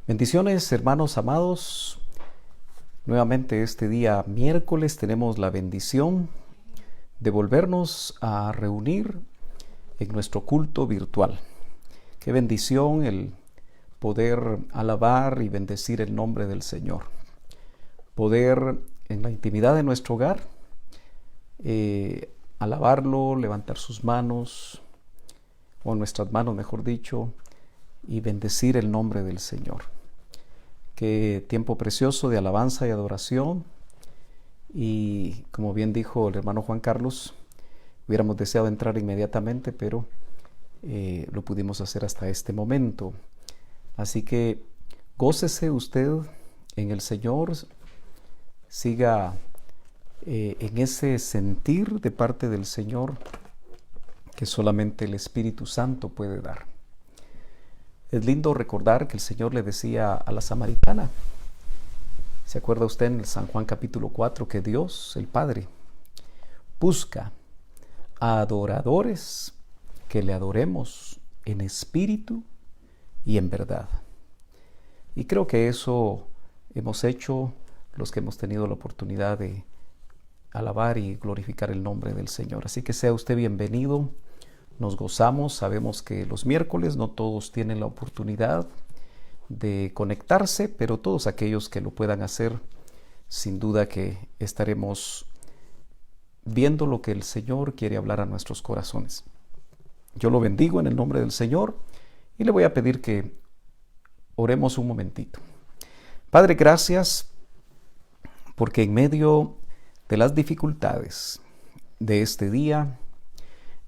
Bendiciones, hermanos amados. Nuevamente este día miércoles tenemos la bendición de volvernos a reunir en nuestro culto virtual. Qué bendición el poder alabar y bendecir el nombre del Señor. Poder en la intimidad de nuestro hogar alabarlo, levantar sus manos, o nuestras manos mejor dicho, y bendecir el nombre del Señor. Qué tiempo precioso de alabanza y adoración. Y como bien dijo el hermano Juan Carlos, hubiéramos deseado entrar inmediatamente, pero lo pudimos hacer hasta este momento. Así que gócese usted en el Señor, siga en ese sentir de parte del Señor que solamente el Espíritu Santo puede dar. Es lindo recordar que el Señor le decía a la samaritana, ¿se acuerda usted en el San Juan capítulo 4 que Dios, el Padre, busca a adoradores que le adoremos en espíritu y en verdad? Y creo que eso hemos hecho los que hemos tenido la oportunidad de alabar y glorificar el nombre del Señor. Así que sea usted bienvenido. Nos gozamos, sabemos que los miércoles no todos tienen la oportunidad de conectarse, pero todos aquellos que lo puedan hacer, sin duda que estaremos viendo lo que el Señor quiere hablar a nuestros corazones. Yo lo bendigo en el nombre del Señor y le voy a pedir que oremos un momentito. Padre, gracias porque en medio de las dificultades de este día,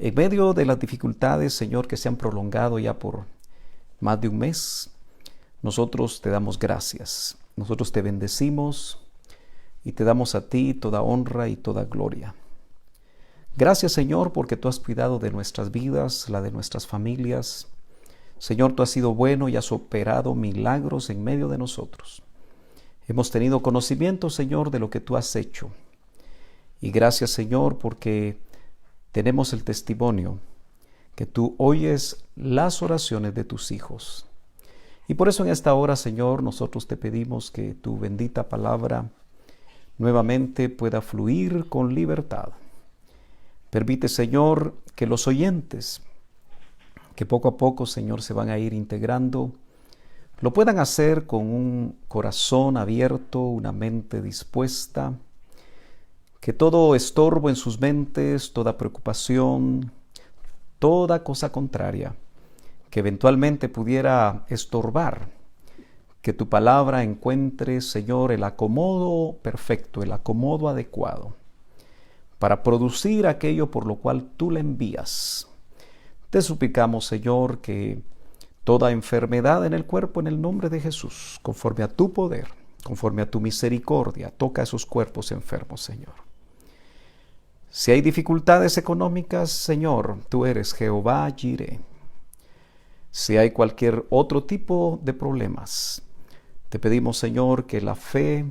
en medio de las dificultades, Señor, que se han prolongado ya por más de un mes, nosotros te damos gracias. Nosotros te bendecimos y te damos a ti toda honra y toda gloria. Gracias, Señor, porque tú has cuidado de nuestras vidas, la de nuestras familias. Señor, tú has sido bueno y has operado milagros en medio de nosotros. Hemos tenido conocimiento, Señor, de lo que tú has hecho. Y gracias, Señor, porque tenemos el testimonio que tú oyes las oraciones de tus hijos. Y por eso en esta hora, Señor, nosotros te pedimos que tu bendita palabra nuevamente pueda fluir con libertad. Permite, Señor, que los oyentes, que poco a poco, Señor, se van a ir integrando, lo puedan hacer con un corazón abierto, una mente dispuesta, que todo estorbo en sus mentes, toda preocupación, toda cosa contraria, que eventualmente pudiera estorbar, que tu palabra encuentre, Señor, el acomodo perfecto, el acomodo adecuado, para producir aquello por lo cual tú le envías. Te suplicamos, Señor, que toda enfermedad en el cuerpo, en el nombre de Jesús, conforme a tu poder, conforme a tu misericordia, toca esos cuerpos enfermos, Señor. Si hay dificultades económicas, Señor, tú eres Jehová Jireh. Si hay cualquier otro tipo de problemas, te pedimos, Señor, que la fe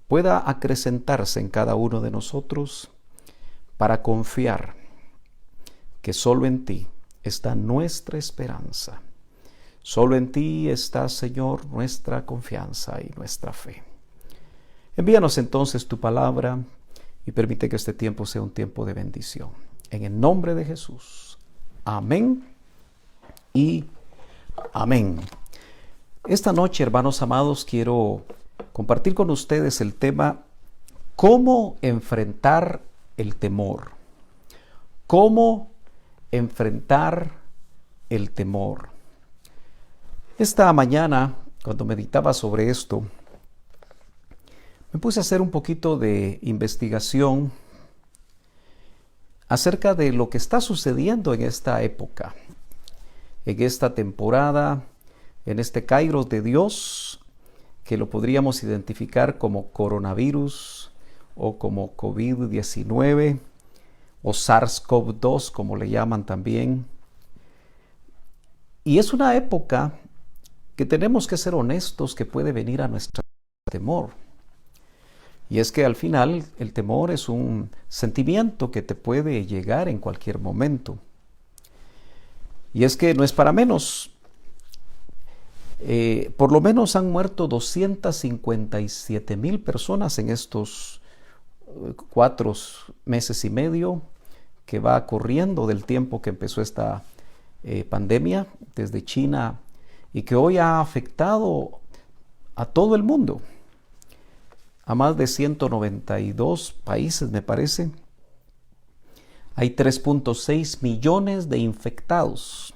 pueda acrecentarse en cada uno de nosotros para confiar que solo en ti está nuestra esperanza. Solo en ti está, Señor, nuestra confianza y nuestra fe. Envíanos entonces tu palabra y permite que este tiempo sea un tiempo de bendición. En el nombre de Jesús. Amén y amén. Esta noche, hermanos amados, quiero compartir con ustedes el tema ¿cómo enfrentar el temor? ¿Cómo enfrentar el temor? Esta mañana, cuando meditaba sobre esto, me puse a hacer un poquito de investigación acerca de lo que está sucediendo en esta época, en esta temporada, en este Kairos de Dios, que lo podríamos identificar como coronavirus o como COVID-19 o SARS-CoV-2, como le llaman también. Y es una época que tenemos que ser honestos que puede venir a nuestro temor. Y es que al final el temor es un sentimiento que te puede llegar en cualquier momento. Y es que no es para menos. Por lo menos han muerto 257,000 personas en estos 4 meses y medio que va corriendo del tiempo que empezó esta pandemia desde China y que hoy ha afectado a todo el mundo, a más de 192 países, me parece. Hay 3.6 millones de infectados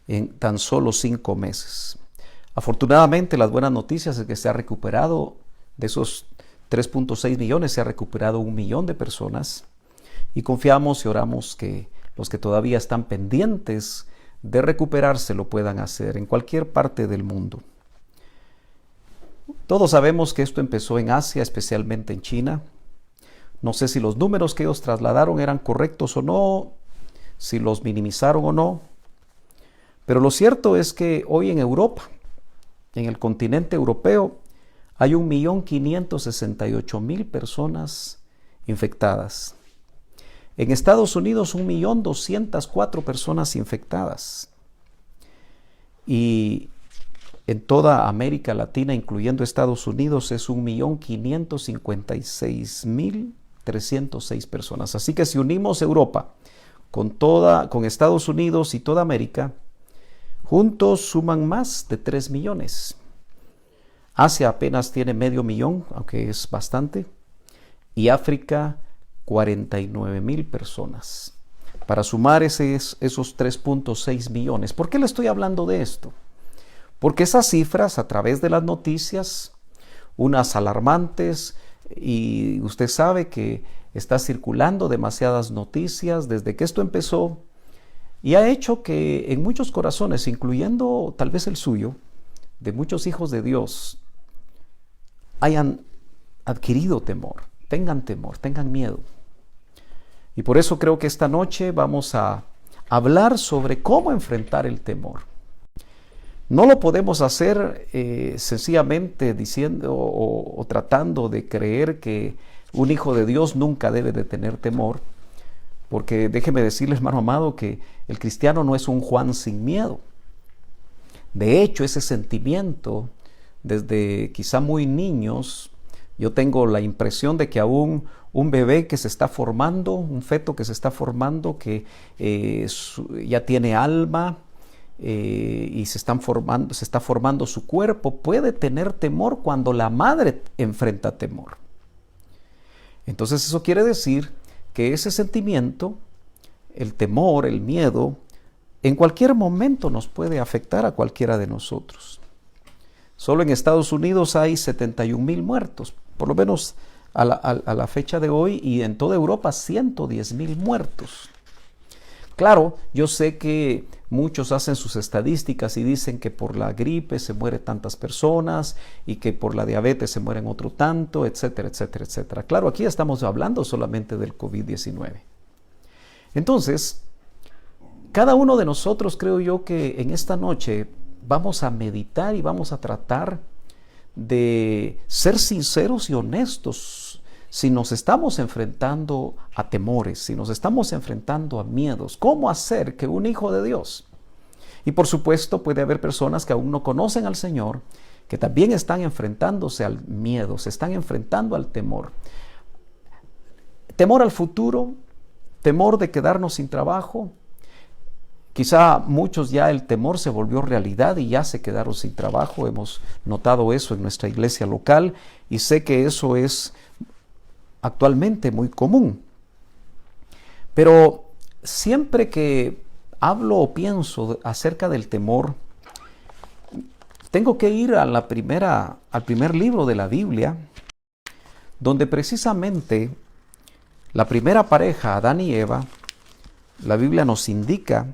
en tan solo 5 meses. Afortunadamente, las buenas noticias es que se ha recuperado, de esos 3.6 millones, se ha recuperado 1 millón de personas, y confiamos y oramos que los que todavía están pendientes de recuperarse lo puedan hacer en cualquier parte del mundo. Todos sabemos que esto empezó en Asia, especialmente en China. No sé si los números que ellos trasladaron eran correctos o no, si los minimizaron o no, pero lo cierto es que hoy en Europa, en el continente europeo, hay 1.568.000 personas infectadas. En Estados Unidos, 1.204.000 personas infectadas. Y en toda América Latina, incluyendo Estados Unidos, es 1.556.306 personas. Así que si unimos Europa con Estados Unidos y toda América, juntos suman más de 3 millones. Asia apenas tiene 500,000, aunque es bastante. Y África, 49,000 personas. Para sumar esos 3.6 millones. ¿Por qué le estoy hablando de esto? Porque esas cifras, a través de las noticias, unas alarmantes, y usted sabe que está circulando demasiadas noticias desde que esto empezó, y ha hecho que en muchos corazones, incluyendo tal vez el suyo, de muchos hijos de Dios, hayan adquirido temor, tengan miedo. Y por eso creo que esta noche vamos a hablar sobre cómo enfrentar el temor. No lo podemos hacer sencillamente diciendo o tratando de creer que un hijo de Dios nunca debe de tener temor, porque déjeme decirle, hermano amado, que el cristiano no es un Juan sin miedo. De hecho, ese sentimiento, desde quizá muy niños, yo tengo la impresión de que aún un bebé que se está formando, un feto que se está formando, que ya tiene alma y se está formando su cuerpo, puede tener temor cuando la madre enfrenta temor. Entonces eso quiere decir que ese sentimiento, el temor, el miedo, en cualquier momento nos puede afectar a cualquiera de nosotros. Solo en Estados Unidos hay 71,000 muertos, por lo menos a la fecha de hoy, y en toda Europa 110,000 muertos. Claro, yo sé que muchos hacen sus estadísticas y dicen que por la gripe se mueren tantas personas y que por la diabetes se mueren otro tanto, etcétera, etcétera, etcétera. Claro, aquí estamos hablando solamente del COVID-19. Entonces, cada uno de nosotros, creo yo, que en esta noche vamos a meditar y vamos a tratar de ser sinceros y honestos si nos estamos enfrentando a temores, si nos estamos enfrentando a miedos. ¿Cómo hacer que un hijo de Dios? Y por supuesto puede haber personas que aún no conocen al Señor, que también están enfrentándose al miedo, se están enfrentando al temor. Temor al futuro, temor de quedarnos sin trabajo. Quizá muchos ya el temor se volvió realidad y ya se quedaron sin trabajo. Hemos notado eso en nuestra iglesia local y sé que eso es actualmente muy común. Pero siempre que hablo o pienso acerca del temor, tengo que ir al primer libro de la Biblia, donde precisamente la primera pareja, Adán y Eva, la Biblia nos indica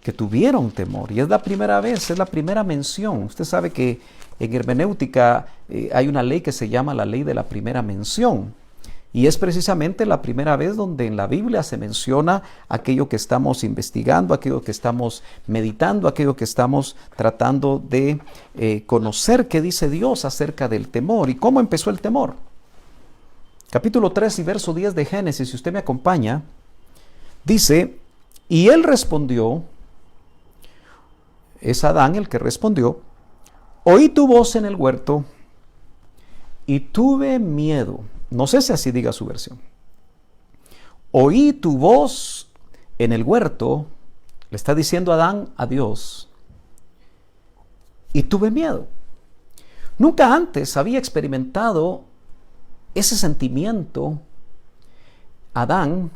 que tuvieron temor, y es la primera vez, es la primera mención. Usted sabe que en hermenéutica hay una ley que se llama la ley de la primera mención, y es precisamente la primera vez donde en la Biblia se menciona aquello que estamos investigando, aquello que estamos meditando, aquello que estamos tratando de conocer qué dice Dios acerca del temor y cómo empezó el temor. Capítulo 3 y verso 10 de Génesis, si usted me acompaña, dice: y él respondió, Es Adán el que respondió: oí tu voz en el huerto y tuve miedo. No sé si así diga su versión. Oí tu voz en el huerto, le está diciendo Adán a Dios, y tuve miedo. Nunca antes había experimentado ese sentimiento Adán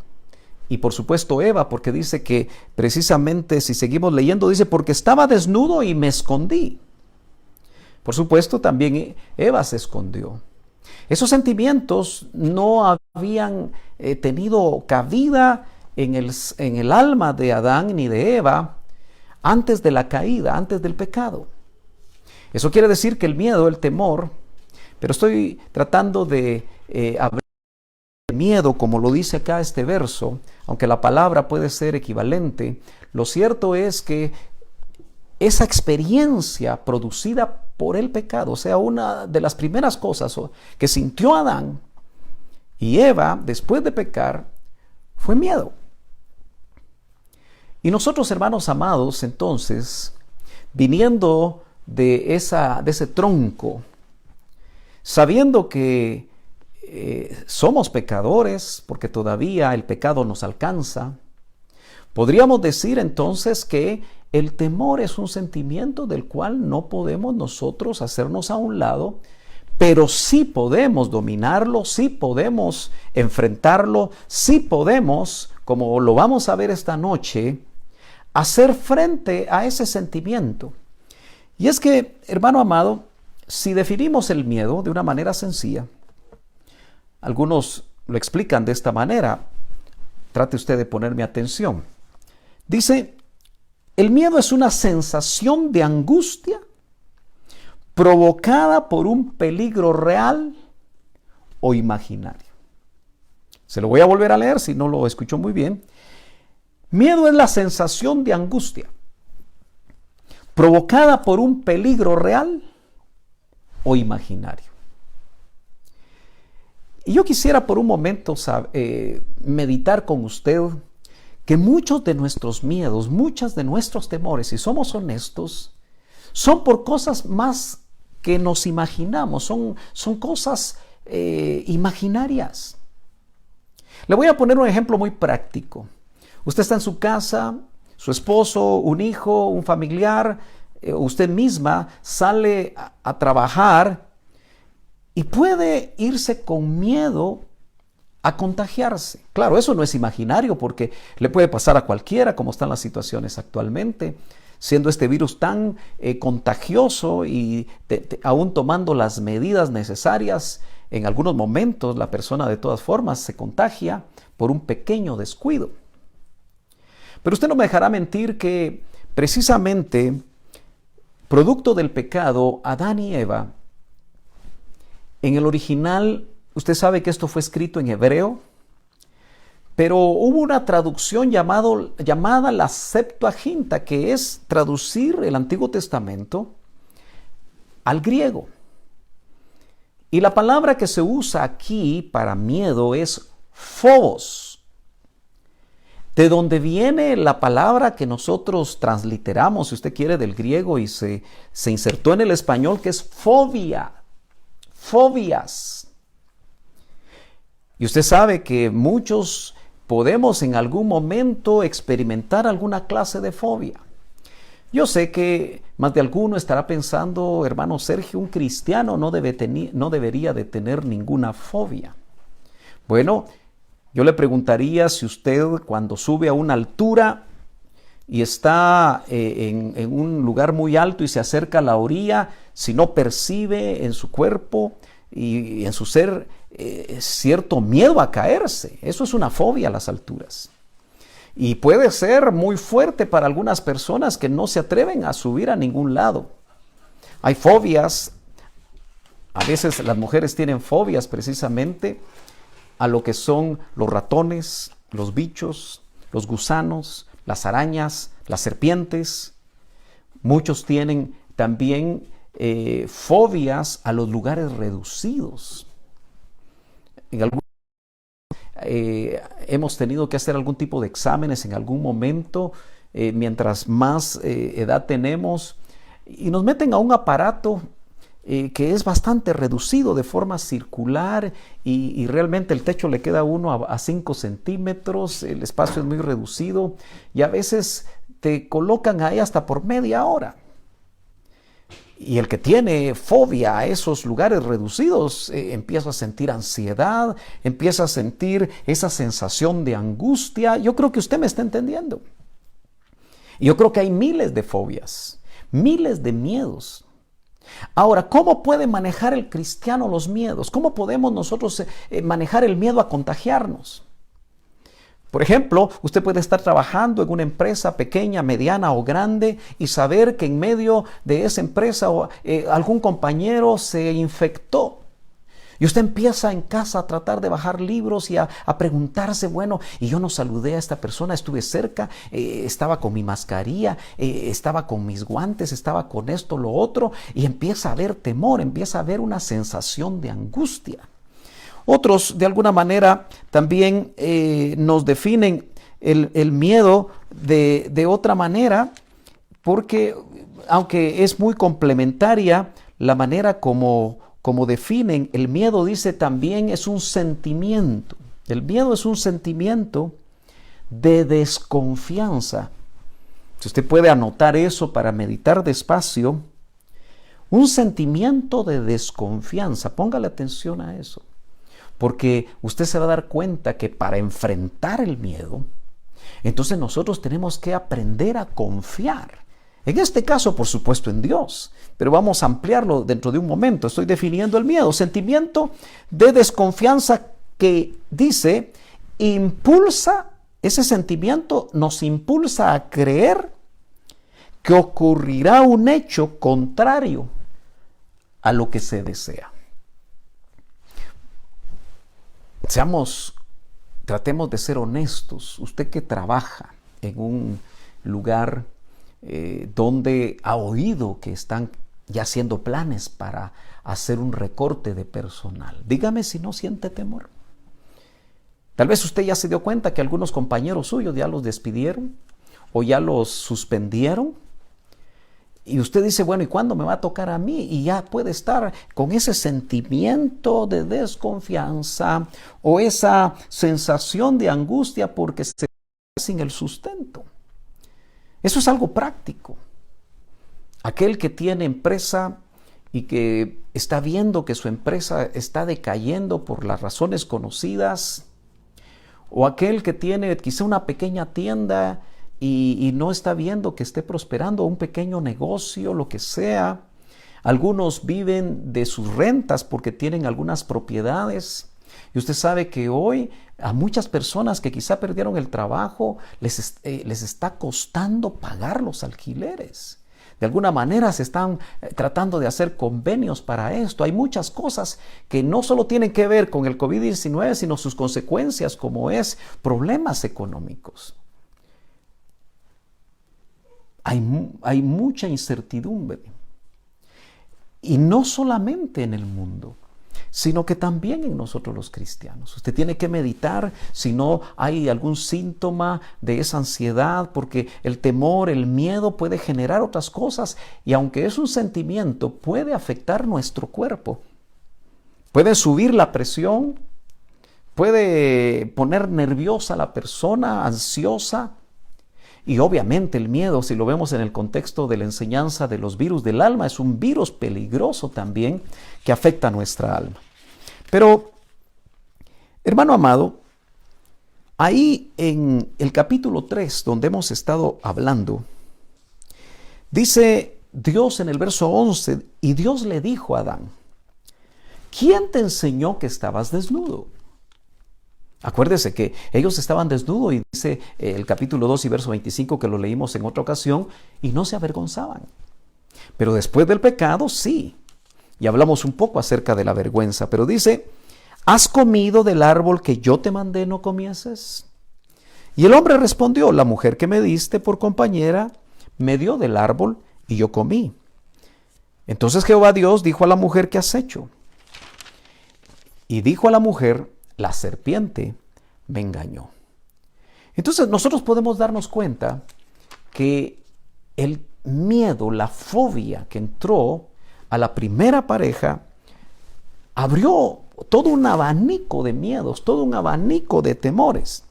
y por supuesto Eva, porque dice que precisamente, si seguimos leyendo, dice: porque estaba desnudo y me escondí. Por supuesto también Eva se escondió. Esos sentimientos no habían tenido cabida en el alma de Adán ni de Eva antes de la caída, antes del pecado. Eso quiere decir que el miedo, el temor, pero estoy tratando de hablar de miedo como lo dice acá este verso, aunque la palabra puede ser equivalente. Lo cierto es que esa experiencia producida por el pecado, o sea, una de las primeras cosas que sintió Adán y Eva después de pecar, fue miedo. Y nosotros, hermanos amados, entonces, viniendo de ese tronco, sabiendo que somos pecadores, porque todavía el pecado nos alcanza, podríamos decir entonces que el temor es un sentimiento del cual no podemos nosotros hacernos a un lado, pero sí podemos dominarlo, sí podemos enfrentarlo, sí podemos, como lo vamos a ver esta noche, hacer frente a ese sentimiento. Y es que, hermano amado, si definimos el miedo de una manera sencilla, algunos lo explican de esta manera, trate usted de ponerme atención. Dice: el miedo es una sensación de angustia provocada por un peligro real o imaginario. Se lo voy a volver a leer si no lo escuchó muy bien. Miedo es la sensación de angustia provocada por un peligro real o imaginario. Y yo quisiera por un momento meditar con usted que muchos de nuestros miedos, muchos de nuestros temores, si somos honestos, son por cosas más que nos imaginamos, son cosas imaginarias. Le voy a poner un ejemplo muy práctico. Usted está en su casa, su esposo, un hijo, un familiar, usted misma sale a trabajar y puede irse con miedo a contagiarse. Claro, eso no es imaginario porque le puede pasar a cualquiera, como están las situaciones actualmente, siendo este virus tan contagioso y aún tomando las medidas necesarias. En algunos momentos la persona de todas formas se contagia por un pequeño descuido. Pero usted no me dejará mentir que precisamente producto del pecado, Adán y Eva, en el original, usted sabe que esto fue escrito en hebreo, pero hubo una traducción llamada la Septuaginta, que es traducir el Antiguo Testamento al griego. Y la palabra que se usa aquí para miedo es phobos, de donde viene la palabra que nosotros transliteramos, si usted quiere, del griego y se insertó en el español, que es fobia, fobias. Y usted sabe que muchos podemos en algún momento experimentar alguna clase de fobia. Yo sé que más de alguno estará pensando: hermano Sergio, un cristiano no debería de tener ninguna fobia. Bueno, yo le preguntaría si usted, cuando sube a una altura y está en un lugar muy alto y se acerca a la orilla, si no percibe en su cuerpo y en su ser cierto miedo a caerse. Eso es una fobia a las alturas. Y puede ser muy fuerte para algunas personas que no se atreven a subir a ningún lado. Hay fobias, a veces las mujeres tienen fobias precisamente a lo que son los ratones, los bichos, los gusanos, las arañas, las serpientes. Muchos tienen también fobias a los lugares reducidos. Hemos tenido que hacer algún tipo de exámenes en algún momento mientras más edad tenemos, y nos meten a un aparato que es bastante reducido de forma circular y realmente el techo le queda a uno a 5 centímetros, el espacio es muy reducido y a veces te colocan ahí hasta por media hora. Y el que tiene fobia a esos lugares reducidos empieza a sentir ansiedad, empieza a sentir esa sensación de angustia. Yo creo que usted me está entendiendo. Yo creo que hay miles de fobias, miles de miedos. Ahora, ¿cómo puede manejar el cristiano los miedos? ¿Cómo podemos nosotros manejar el miedo a contagiarnos? Por ejemplo, usted puede estar trabajando en una empresa pequeña, mediana o grande y saber que en medio de esa empresa algún compañero se infectó. Y usted empieza en casa a tratar de bajar libros y a preguntarse, bueno, y yo no saludé a esta persona, estuve cerca, estaba con mi mascarilla, estaba con mis guantes, estaba con esto, lo otro, y empieza a haber temor, empieza a haber una sensación de angustia. Otros, de alguna manera, también nos definen el miedo de otra manera, porque aunque es muy complementaria la manera como definen, el miedo, dice, también es un sentimiento. El miedo es un sentimiento de desconfianza. Si usted puede anotar eso para meditar despacio, un sentimiento de desconfianza, póngale atención a eso. Porque usted se va a dar cuenta que para enfrentar el miedo, entonces nosotros tenemos que aprender a confiar. En este caso, por supuesto, en Dios. Pero vamos a ampliarlo dentro de un momento. Estoy definiendo el miedo. Sentimiento de desconfianza que dice, ese sentimiento nos impulsa a creer que ocurrirá un hecho contrario a lo que se desea. Tratemos de ser honestos. Usted que trabaja en un lugar donde ha oído que están ya haciendo planes para hacer un recorte de personal, dígame si no siente temor. Tal vez usted ya se dio cuenta que algunos compañeros suyos ya los despidieron o ya los suspendieron. Y usted dice, bueno, ¿y cuándo me va a tocar a mí? Y ya puede estar con ese sentimiento de desconfianza o esa sensación de angustia porque se queda sin el sustento. Eso es algo práctico. Aquel que tiene empresa y que está viendo que su empresa está decayendo por las razones conocidas, o aquel que tiene quizá una pequeña tienda y no está viendo que esté prosperando, un pequeño negocio, lo que sea. Algunos viven de sus rentas porque tienen algunas propiedades. Y usted sabe que hoy a muchas personas que quizá perdieron el trabajo les está costando pagar los alquileres. De alguna manera se están tratando de hacer convenios para esto. Hay muchas cosas que no solo tienen que ver con el COVID-19, sino sus consecuencias, como es problemas económicos. Hay mucha incertidumbre. Y no solamente en el mundo, sino que también en nosotros los cristianos. Usted tiene que meditar si no hay algún síntoma de esa ansiedad, porque el temor, el miedo puede generar otras cosas y aunque es un sentimiento, puede afectar nuestro cuerpo. Puede subir la presión, puede poner nerviosa a la persona, ansiosa. Y obviamente el miedo, si lo vemos en el contexto de la enseñanza de los virus del alma, es un virus peligroso también que afecta a nuestra alma. Pero, hermano amado, ahí en el capítulo 3, donde hemos estado hablando, dice Dios en el verso 11, y Dios le dijo a Adán, ¿quién te enseñó que estabas desnudo? Acuérdese que ellos estaban desnudos y dice el capítulo 2 y verso 25 que lo leímos en otra ocasión y no se avergonzaban. Pero después del pecado sí. Y hablamos un poco acerca de la vergüenza. Pero dice, ¿has comido del árbol que yo te mandé no comieses? Y el hombre respondió, la mujer que me diste por compañera me dio del árbol y yo comí. Entonces Jehová Dios dijo a la mujer, ¿qué has hecho? Y dijo a la mujer, la serpiente me engañó. Entonces nosotros podemos darnos cuenta que el miedo, la fobia que entró a la primera pareja, abrió todo un abanico de miedos, todo un abanico de temores.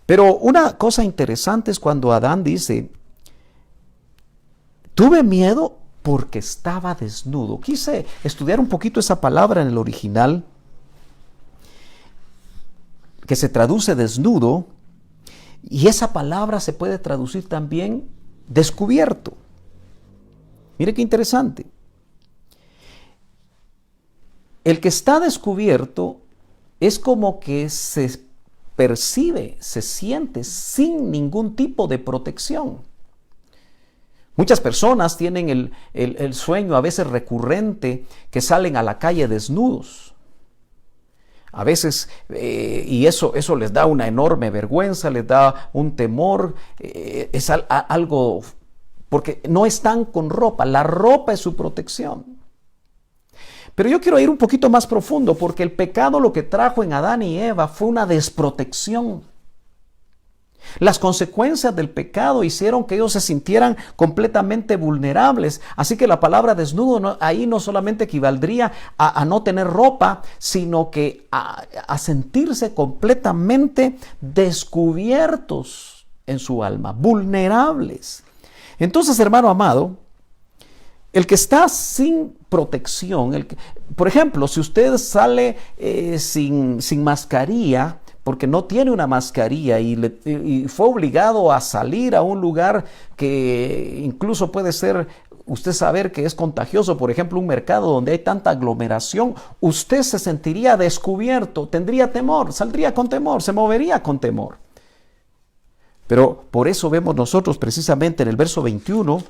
Pero una cosa interesante es cuando Adán dice, tuve miedo porque estaba desnudo. Quise estudiar un poquito esa palabra en el original, que se traduce desnudo, y esa palabra se puede traducir también descubierto. Mire qué interesante. El que está descubierto es como que se percibe, se siente sin ningún tipo de protección. Muchas personas tienen el sueño a veces recurrente que salen a la calle desnudos. A veces, y eso les da una enorme vergüenza, les da un temor, es algo, porque no están con ropa, la ropa es su protección. Pero yo quiero ir un poquito más profundo, porque el pecado lo que trajo en Adán y Eva fue una desprotección. Las consecuencias del pecado hicieron que ellos se sintieran completamente vulnerables. Así que la palabra desnudo ahí no solamente equivaldría a no tener ropa, sino que a sentirse completamente descubiertos en su alma, vulnerables. Entonces, hermano amado, el que está sin protección, por ejemplo, si usted sale sin mascarilla, porque no tiene una mascarilla y fue obligado a salir a un lugar que incluso puede ser, usted saber que es contagioso, por ejemplo, un mercado donde hay tanta aglomeración, usted se sentiría descubierto, tendría temor, saldría con temor, se movería con temor. Pero por eso vemos nosotros precisamente en el verso 21,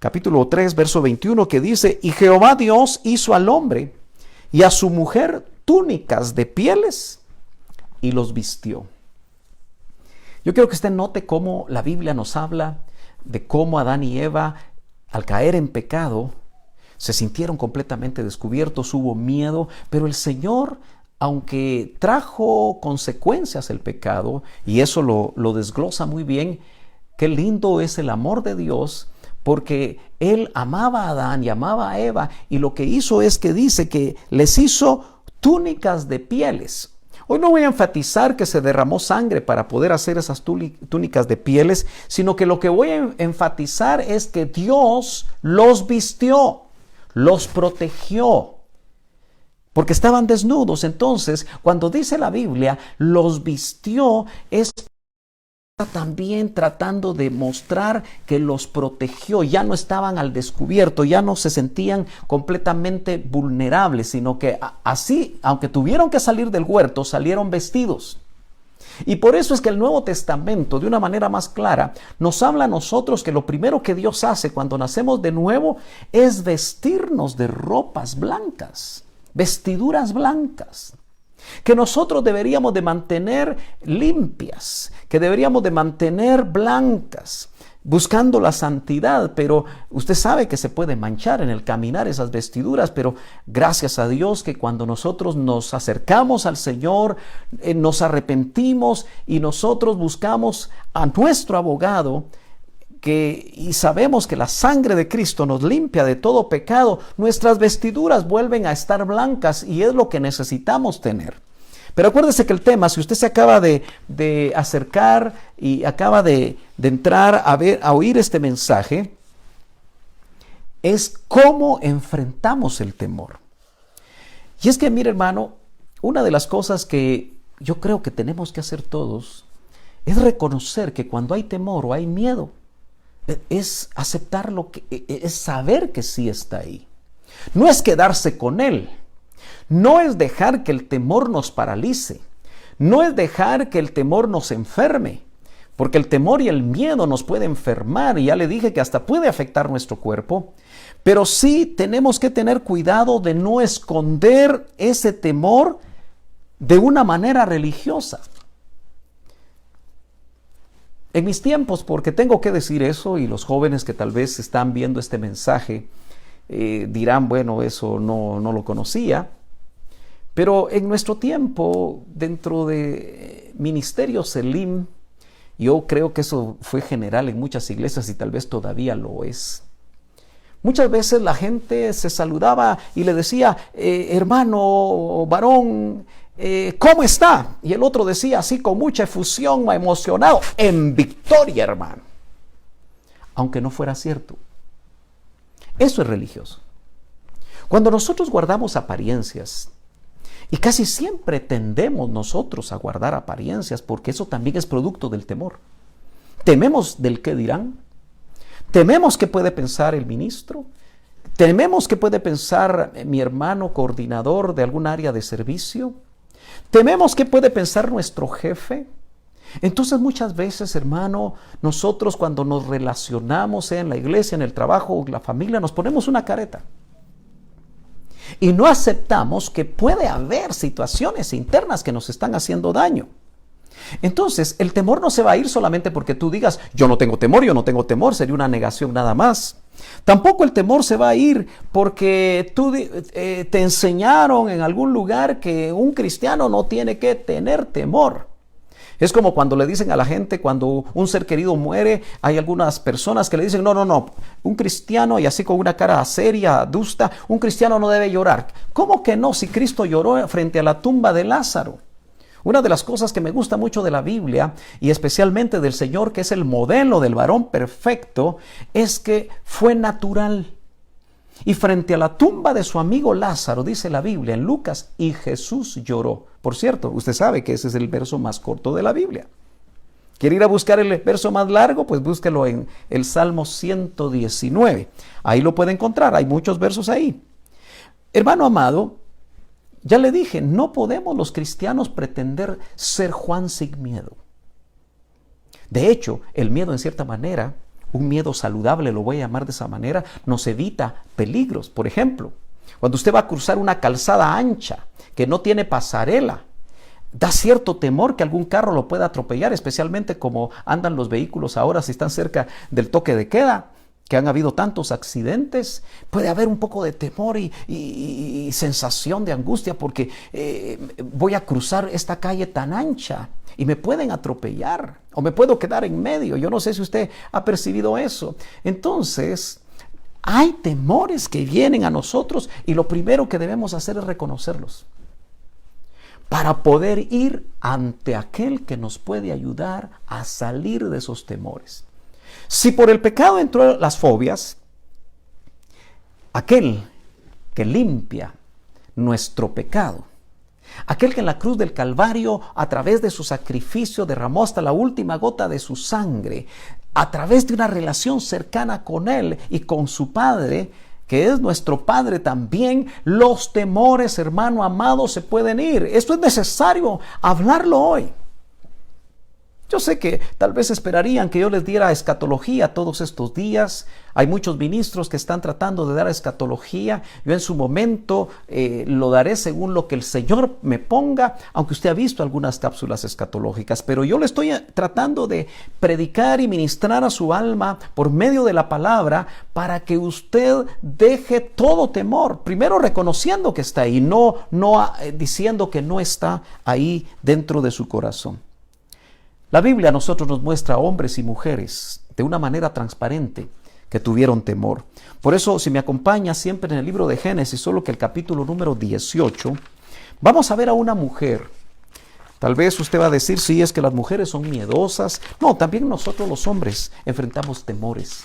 capítulo 3, verso 21, que dice, y Jehová Dios hizo al hombre y a su mujer túnicas de pieles y los vistió. Yo quiero que usted note cómo la Biblia nos habla de cómo Adán y Eva, al caer en pecado, se sintieron completamente descubiertos, hubo miedo, pero el Señor, aunque trajo consecuencias el pecado, y eso lo desglosa muy bien, qué lindo es el amor de Dios, porque Él amaba a Adán y amaba a Eva, y lo que hizo es que dice que les hizo túnicas de pieles. Hoy no voy a enfatizar que se derramó sangre para poder hacer esas túnicas de pieles, sino que lo que voy a enfatizar es que Dios los vistió, los protegió, porque estaban desnudos. Entonces, cuando dice la Biblia, los vistió, es también tratando de mostrar que los protegió, ya no estaban al descubierto, ya no se sentían completamente vulnerables, sino que así, aunque tuvieron que salir del huerto, salieron vestidos. Y por eso es que el Nuevo Testamento, de una manera más clara, nos habla a nosotros que lo primero que Dios hace cuando nacemos de nuevo es vestirnos de ropas blancas, vestiduras blancas, que nosotros deberíamos de mantener limpias, que deberíamos de mantener blancas, buscando la santidad. Pero usted sabe que se puede manchar en el caminar esas vestiduras, pero gracias a Dios que cuando nosotros nos acercamos al Señor, nos arrepentimos y nosotros buscamos a nuestro abogado, y sabemos que la sangre de Cristo nos limpia de todo pecado, nuestras vestiduras vuelven a estar blancas, y es lo que necesitamos tener. Pero acuérdese que el tema, si usted se acaba de acercar y acaba de entrar a oír este mensaje, es cómo enfrentamos el temor. Y es que, mire, hermano, una de las cosas que yo creo que tenemos que hacer todos es reconocer que cuando hay temor o hay miedo, es aceptar es saber que sí está ahí. No es quedarse con él. No es dejar que el temor nos paralice. No es dejar que el temor nos enferme. Porque el temor y el miedo nos puede enfermar. Y ya le dije que hasta puede afectar nuestro cuerpo. Pero sí tenemos que tener cuidado de no esconder ese temor de una manera religiosa. En mis tiempos, porque tengo que decir eso, y los jóvenes que tal vez están viendo este mensaje dirán, bueno, eso no lo conocía. Pero en nuestro tiempo, dentro de Ministerio Selim, Yo creo que eso fue general en muchas iglesias y tal vez todavía lo es. Muchas veces la gente se saludaba y le decía, hermano o varón, ¿cómo está? Y el otro decía así con mucha efusión, emocionado, en victoria, hermano. Aunque no fuera cierto. Eso es religioso. Cuando nosotros guardamos apariencias, y casi siempre tendemos nosotros a guardar apariencias, porque eso también es producto del temor. Tememos del qué dirán. Tememos qué puede pensar el ministro. Tememos qué puede pensar mi hermano coordinador de algún área de servicio. Tememos qué puede pensar nuestro jefe. Entonces muchas veces, hermano, nosotros cuando nos relacionamos, sea en la iglesia, en el trabajo o en la familia, nos ponemos una careta. Y no aceptamos que puede haber situaciones internas que nos están haciendo daño. Entonces, el temor no se va a ir solamente porque tú digas, yo no tengo temor, sería una negación nada más. Tampoco el temor se va a ir porque te enseñaron en algún lugar que un cristiano no tiene que tener temor. Es como cuando le dicen a la gente, cuando un ser querido muere, hay algunas personas que le dicen, no, un cristiano, y así con una cara seria, adusta, un cristiano no debe llorar. ¿Cómo que no? Si Cristo lloró frente a la tumba de Lázaro. Una de las cosas que me gusta mucho de la Biblia, y especialmente del Señor, que es el modelo del varón perfecto, es que fue natural. Y frente a la tumba de su amigo Lázaro, dice la Biblia en Lucas, y Jesús lloró. Por cierto, usted sabe que ese es el verso más corto de la Biblia. ¿Quiere ir a buscar el verso más largo? Pues búsquelo en el Salmo 119. Ahí lo puede encontrar, hay muchos versos ahí. Hermano amado, ya le dije, no podemos los cristianos pretender ser Juan sin miedo. De hecho, el miedo en cierta manera, un miedo saludable, lo voy a llamar de esa manera, nos evita peligros. Por ejemplo, cuando usted va a cruzar una calzada ancha que no tiene pasarela, da cierto temor que algún carro lo pueda atropellar, especialmente como andan los vehículos ahora si están cerca del toque de queda, que han habido tantos accidentes. Puede haber un poco de temor y sensación de angustia porque voy a cruzar esta calle tan ancha y me pueden atropellar o me puedo quedar en medio. Yo no sé si usted ha percibido eso. Entonces, hay temores que vienen a nosotros y lo primero que debemos hacer es reconocerlos para poder ir ante aquel que nos puede ayudar a salir de esos temores. Si por el pecado entró las fobias, aquel que limpia nuestro pecado, aquel que en la cruz del Calvario, a través de su sacrificio, derramó hasta la última gota de su sangre, a través de una relación cercana con Él y con su Padre, que es nuestro Padre también, los temores, hermano amado, se pueden ir. Esto es necesario hablarlo hoy. Yo sé que tal vez esperarían que yo les diera escatología todos estos días. Hay muchos ministros que están tratando de dar escatología. Yo en su momento lo daré según lo que el Señor me ponga, aunque usted ha visto algunas cápsulas escatológicas. Pero yo le estoy tratando de predicar y ministrar a su alma por medio de la palabra para que usted deje todo temor. Primero reconociendo que está ahí, no diciendo que no está ahí dentro de su corazón. La Biblia a nosotros nos muestra hombres y mujeres de una manera transparente que tuvieron temor. Por eso, si me acompaña siempre en el libro de Génesis, solo que el capítulo número 18, vamos a ver a una mujer. Tal vez usted va a decir, sí, es que las mujeres son miedosas. No, también nosotros los hombres enfrentamos temores.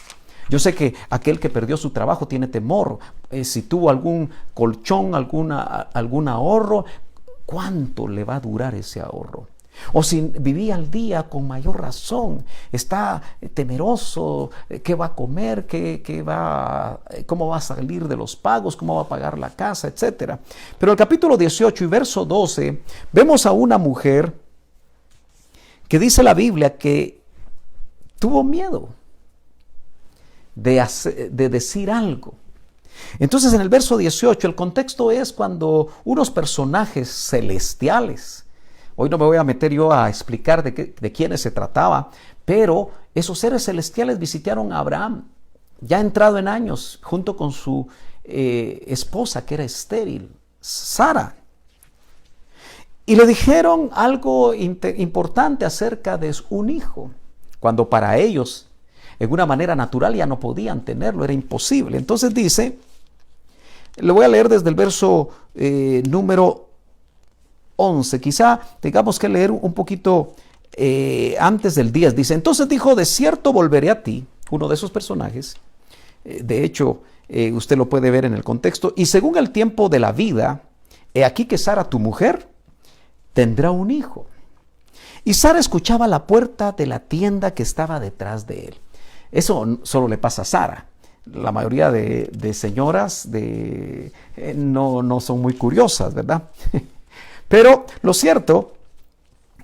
Yo sé que aquel que perdió su trabajo tiene temor. Si tuvo algún colchón, algún ahorro, ¿cuánto le va a durar ese ahorro? O si vivía al día, con mayor razón, está temeroso, qué va a comer, cómo va a salir de los pagos, cómo va a pagar la casa, etc. Pero el capítulo 18 y verso 12, vemos a una mujer que dice la Biblia que tuvo miedo de decir algo. Entonces en el verso 18 el contexto es cuando unos personajes celestiales, hoy no me voy a meter yo a explicar de quiénes se trataba, pero esos seres celestiales visitaron a Abraham, ya entrado en años, junto con su esposa que era estéril, Sara. Y le dijeron algo importante acerca de un hijo. cuando para ellos, en una manera natural, ya no podían tenerlo, era imposible. Entonces dice, le voy a leer desde el verso número 11, quizá tengamos que leer un poquito antes del 10. Dice, entonces dijo, de cierto volveré a ti, uno de esos personajes, de hecho, usted lo puede ver en el contexto, y según el tiempo de la vida, he aquí que Sara, tu mujer, tendrá un hijo. Y Sara escuchaba la puerta de la tienda que estaba detrás de él. Eso solo le pasa a Sara. La mayoría de señoras no son muy curiosas, ¿verdad? Pero lo cierto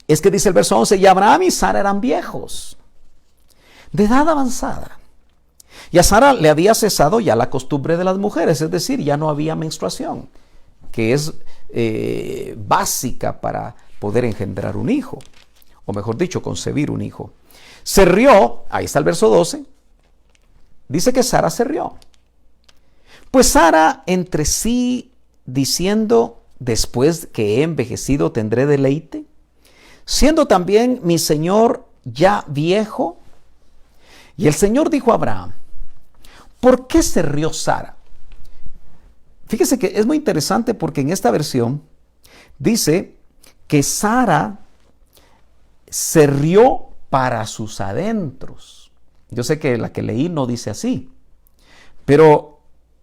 es que dice el verso 11, y Abraham y Sara eran viejos, de edad avanzada. Y a Sara le había cesado ya la costumbre de las mujeres, es decir, ya no había menstruación, que es básica para poder engendrar un hijo, o mejor dicho, concebir un hijo. Se rió, ahí está el verso 12, dice que Sara se rió. Pues Sara entre sí diciendo, después que he envejecido tendré deleite, siendo también mi señor ya viejo. Y el Señor dijo a Abraham, ¿por qué se rió Sara? Fíjese que es muy interesante porque en esta versión dice que Sara se rió para sus adentros. Yo sé que la que leí no dice así, pero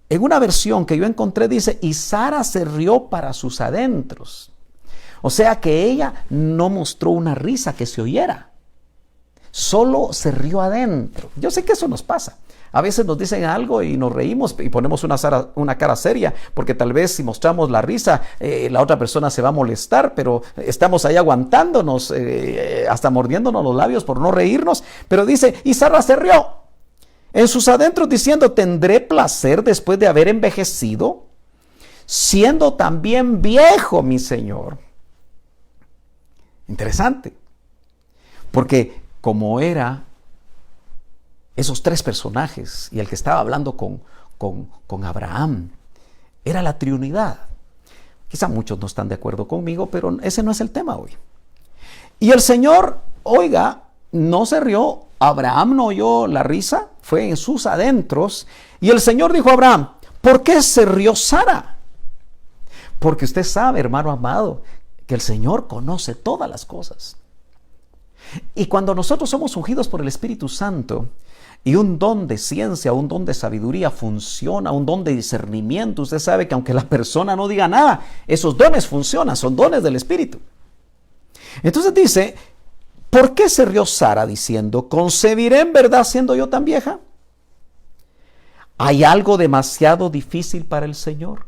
en una versión que yo encontré dice, y Sara se rió para sus adentros. O sea que ella no mostró una risa que se oyera, solo se rió adentro. Yo sé que eso nos pasa. A veces nos dicen algo y nos reímos y ponemos una cara seria, porque tal vez si mostramos la risa, la otra persona se va a molestar, pero estamos ahí aguantándonos, hasta mordiéndonos los labios por no reírnos. Pero dice, y Sara se rió en sus adentros diciendo, ¿tendré placer después de haber envejecido, siendo también viejo mi Señor? Interesante, porque como era esos tres personajes y el que estaba hablando con Abraham, era la Trinidad. Quizá muchos no están de acuerdo conmigo, pero ese no es el tema hoy. Y el Señor, oiga, no se rió, Abraham no oyó la risa, fue en sus adentros, y el Señor dijo a Abraham, ¿por qué se rió Sara? Porque usted sabe, hermano amado, que el Señor conoce todas las cosas. Y cuando nosotros somos ungidos por el Espíritu Santo, y un don de ciencia, un don de sabiduría funciona, un don de discernimiento, usted sabe que aunque la persona no diga nada, esos dones funcionan, son dones del Espíritu. Entonces dice, ¿por qué se rió Sara diciendo, concebiré en verdad siendo yo tan vieja? ¿Hay algo demasiado difícil para el Señor?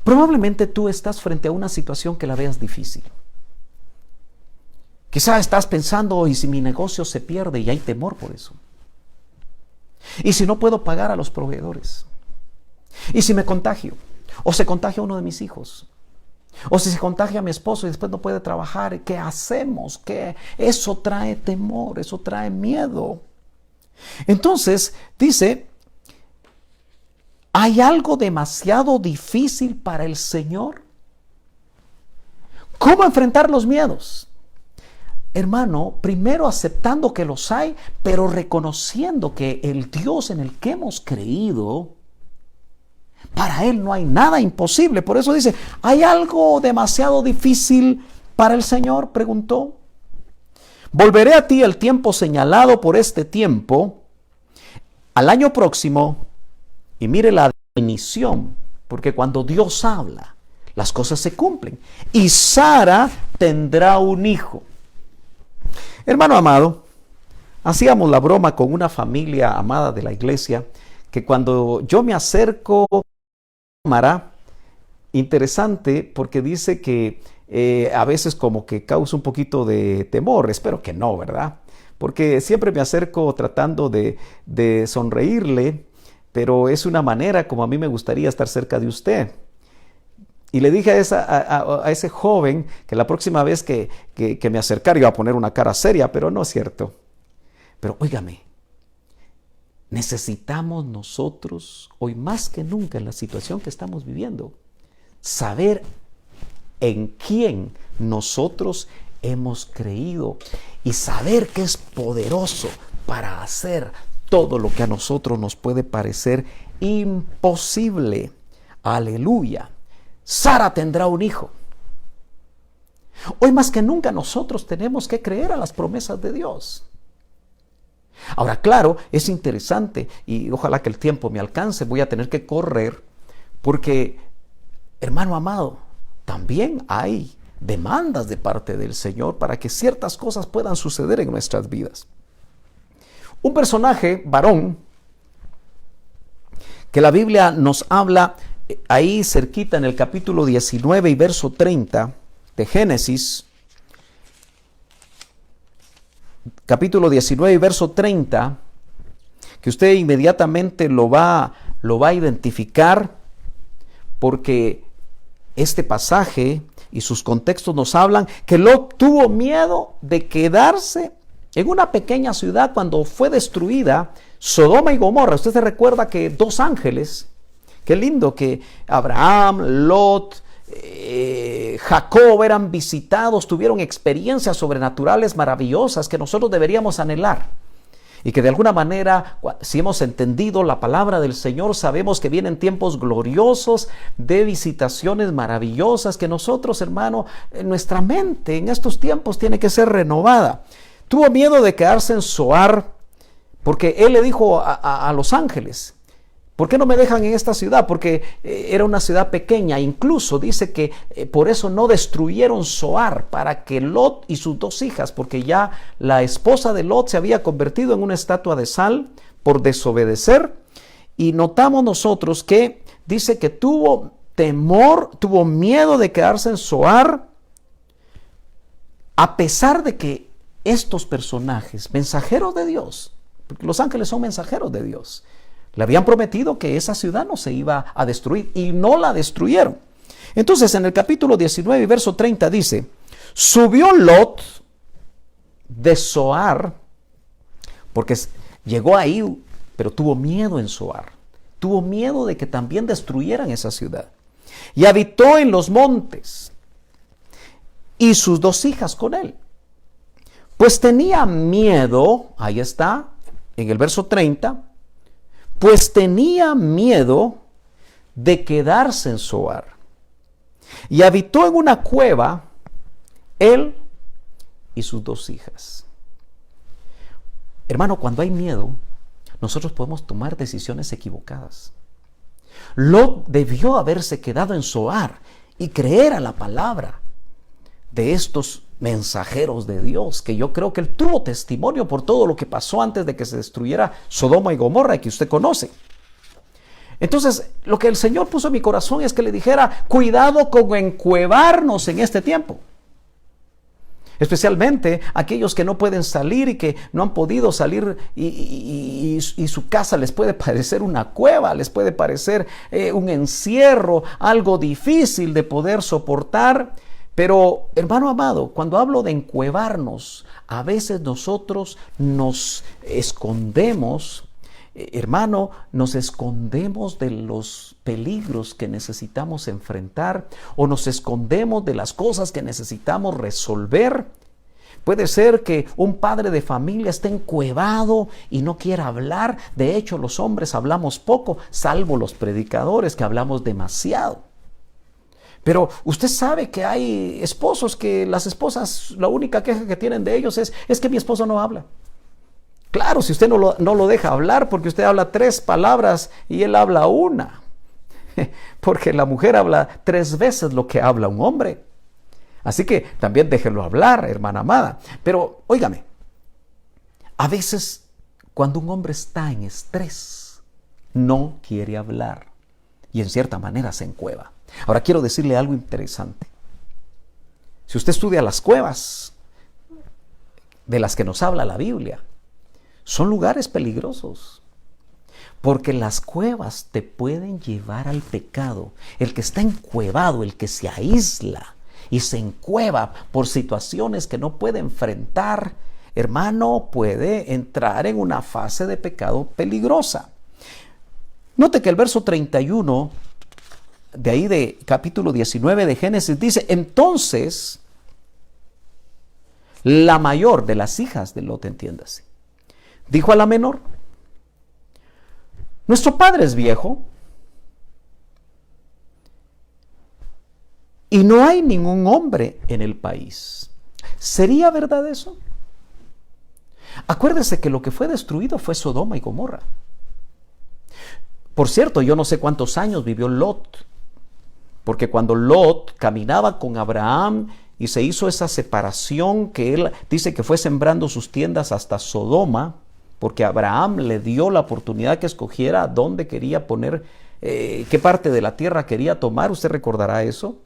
Probablemente tú estás frente a una situación que la veas difícil. Quizá estás pensando, ¿y si mi negocio se pierde? Y hay temor por eso. ¿Y si no puedo pagar a los proveedores? ¿Y si me contagio? ¿O se contagia uno de mis hijos? ¿O si se contagia a mi esposo y después no puede trabajar? ¿Qué hacemos? ¿Qué? Eso trae temor, eso trae miedo. Entonces, dice, ¿hay algo demasiado difícil para el Señor? ¿Cómo enfrentar los miedos? Hermano, primero aceptando que los hay, pero reconociendo que el Dios en el que hemos creído, para Él no hay nada imposible. Por eso dice, ¿hay algo demasiado difícil para el Señor? Preguntó. Volveré a ti el tiempo señalado por este tiempo, al año próximo, y mire la definición, porque cuando Dios habla, las cosas se cumplen. Y Sara tendrá un hijo. Hermano amado, hacíamos la broma con una familia amada de la iglesia, que cuando yo me acerco a la cámara, interesante porque dice que a veces como que causa un poquito de temor, espero que no, ¿verdad? Porque siempre me acerco tratando de sonreírle, pero es una manera como a mí me gustaría estar cerca de usted. Y le dije a ese joven que la próxima vez que me acercara iba a poner una cara seria, pero no es cierto. Pero óigame, necesitamos nosotros, hoy más que nunca en la situación que estamos viviendo, saber en quién nosotros hemos creído y saber que es poderoso para hacer todo lo que a nosotros nos puede parecer imposible. Aleluya. Sara tendrá un hijo. Hoy más que nunca nosotros tenemos que creer a las promesas de Dios. Ahora, claro, es interesante y ojalá que el tiempo me alcance, voy a tener que correr porque, hermano amado, también hay demandas de parte del Señor para que ciertas cosas puedan suceder en nuestras vidas. Un personaje, varón, que la Biblia nos habla ahí cerquita en el capítulo 19 y verso 30 de Génesis, capítulo 19 y verso 30, que usted inmediatamente lo va a identificar porque este pasaje y sus contextos nos hablan que Lot tuvo miedo de quedarse en una pequeña ciudad cuando fue destruida Sodoma y Gomorra. Usted se recuerda que dos ángeles, qué lindo que Abraham, Lot, Jacob eran visitados, tuvieron experiencias sobrenaturales maravillosas que nosotros deberíamos anhelar. Y que de alguna manera, si hemos entendido la palabra del Señor, sabemos que vienen tiempos gloriosos de visitaciones maravillosas que nosotros, hermano, en nuestra mente en estos tiempos tiene que ser renovada. Tuvo miedo de quedarse en Zoar porque él le dijo a los ángeles: ¿por qué no me dejan en esta ciudad? Porque era una ciudad pequeña. Incluso dice que por eso no destruyeron Zoar, para que Lot y sus dos hijas, porque ya la esposa de Lot se había convertido en una estatua de sal por desobedecer. Y notamos nosotros que dice que tuvo temor, tuvo miedo de quedarse en Zoar, a pesar de que estos personajes, mensajeros de Dios, porque los ángeles son mensajeros de Dios, le habían prometido que esa ciudad no se iba a destruir y no la destruyeron. Entonces en el capítulo 19 verso 30 dice: subió Lot de Zoar, porque llegó ahí, pero tuvo miedo en Zoar. Tuvo miedo de que también destruyeran esa ciudad. Y habitó en los montes, y sus dos hijas con él. Pues tenía miedo, ahí está, en el verso 30, pues tenía miedo de quedarse en Zoar. Y habitó en una cueva, él y sus dos hijas. Hermano, cuando hay miedo, nosotros podemos tomar decisiones equivocadas. Lot debió haberse quedado en Zoar y creer a la palabra de estos mensajeros de Dios, que yo creo que él tuvo testimonio por todo lo que pasó antes de que se destruyera Sodoma y Gomorra, que usted conoce. Entonces, lo que el Señor puso en mi corazón es que le dijera: cuidado con encuevarnos en este tiempo. Especialmente aquellos que no pueden salir y que no han podido salir y su casa les puede parecer una cueva, les puede parecer un encierro, algo difícil de poder soportar. Pero, hermano amado, cuando hablo de encuevarnos, a veces nosotros nos escondemos, hermano, nos escondemos de los peligros que necesitamos enfrentar o nos escondemos de las cosas que necesitamos resolver. Puede ser que un padre de familia esté encuevado y no quiera hablar. De hecho, los hombres hablamos poco, salvo los predicadores, que hablamos demasiado. Pero usted sabe que hay esposos que las esposas, la única queja que tienen de ellos es que mi esposo no habla. Claro, si usted no lo deja hablar, porque usted habla 3 palabras y él habla 1. Porque la mujer habla 3 veces lo que habla un hombre. Así que también déjelo hablar, hermana amada. Pero, óigame, a veces cuando un hombre está en estrés, no quiere hablar y en cierta manera se encueva. Ahora quiero decirle algo interesante. Si usted estudia las cuevas de las que nos habla la Biblia, son lugares peligrosos, porque las cuevas te pueden llevar al pecado. El que está encuevado, el que se aísla y se encueva por situaciones que no puede enfrentar, hermano, puede entrar en una fase de pecado peligrosa. Note que el verso 31 de ahí de capítulo 19 de Génesis dice: entonces la mayor de las hijas de Lot, entiéndase, dijo a la menor: nuestro padre es viejo y no hay ningún hombre en el país. ¿Sería verdad eso? Acuérdese que lo que fue destruido fue Sodoma y Gomorra. Por cierto, yo no sé cuántos años vivió Lot, porque cuando Lot caminaba con Abraham y se hizo esa separación, que él dice que fue sembrando sus tiendas hasta Sodoma, porque Abraham le dio la oportunidad que escogiera dónde quería poner, qué parte de la tierra quería tomar. ¿Usted recordará eso?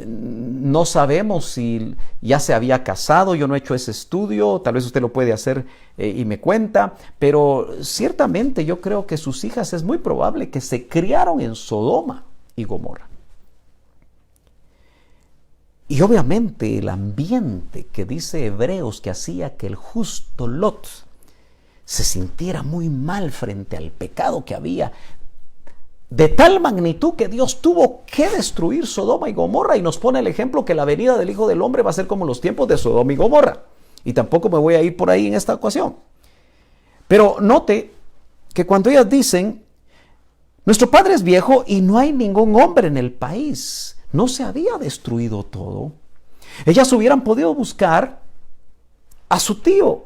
No sabemos si ya se había casado, yo no he hecho ese estudio, tal vez usted lo puede hacer y me cuenta, pero ciertamente yo creo que sus hijas es muy probable que se criaron en Sodoma y Gomorra. Y obviamente el ambiente que dice Hebreos que hacía que el justo Lot se sintiera muy mal frente al pecado que había, de tal magnitud que Dios tuvo que destruir Sodoma y Gomorra, y nos pone el ejemplo que la venida del Hijo del Hombre va a ser como los tiempos de Sodoma y Gomorra. Y tampoco me voy a ir por ahí en esta ocasión. Pero note que cuando ellas dicen: nuestro padre es viejo y no hay ningún hombre en el país, no se había destruido todo. Ellas hubieran podido buscar a su tío.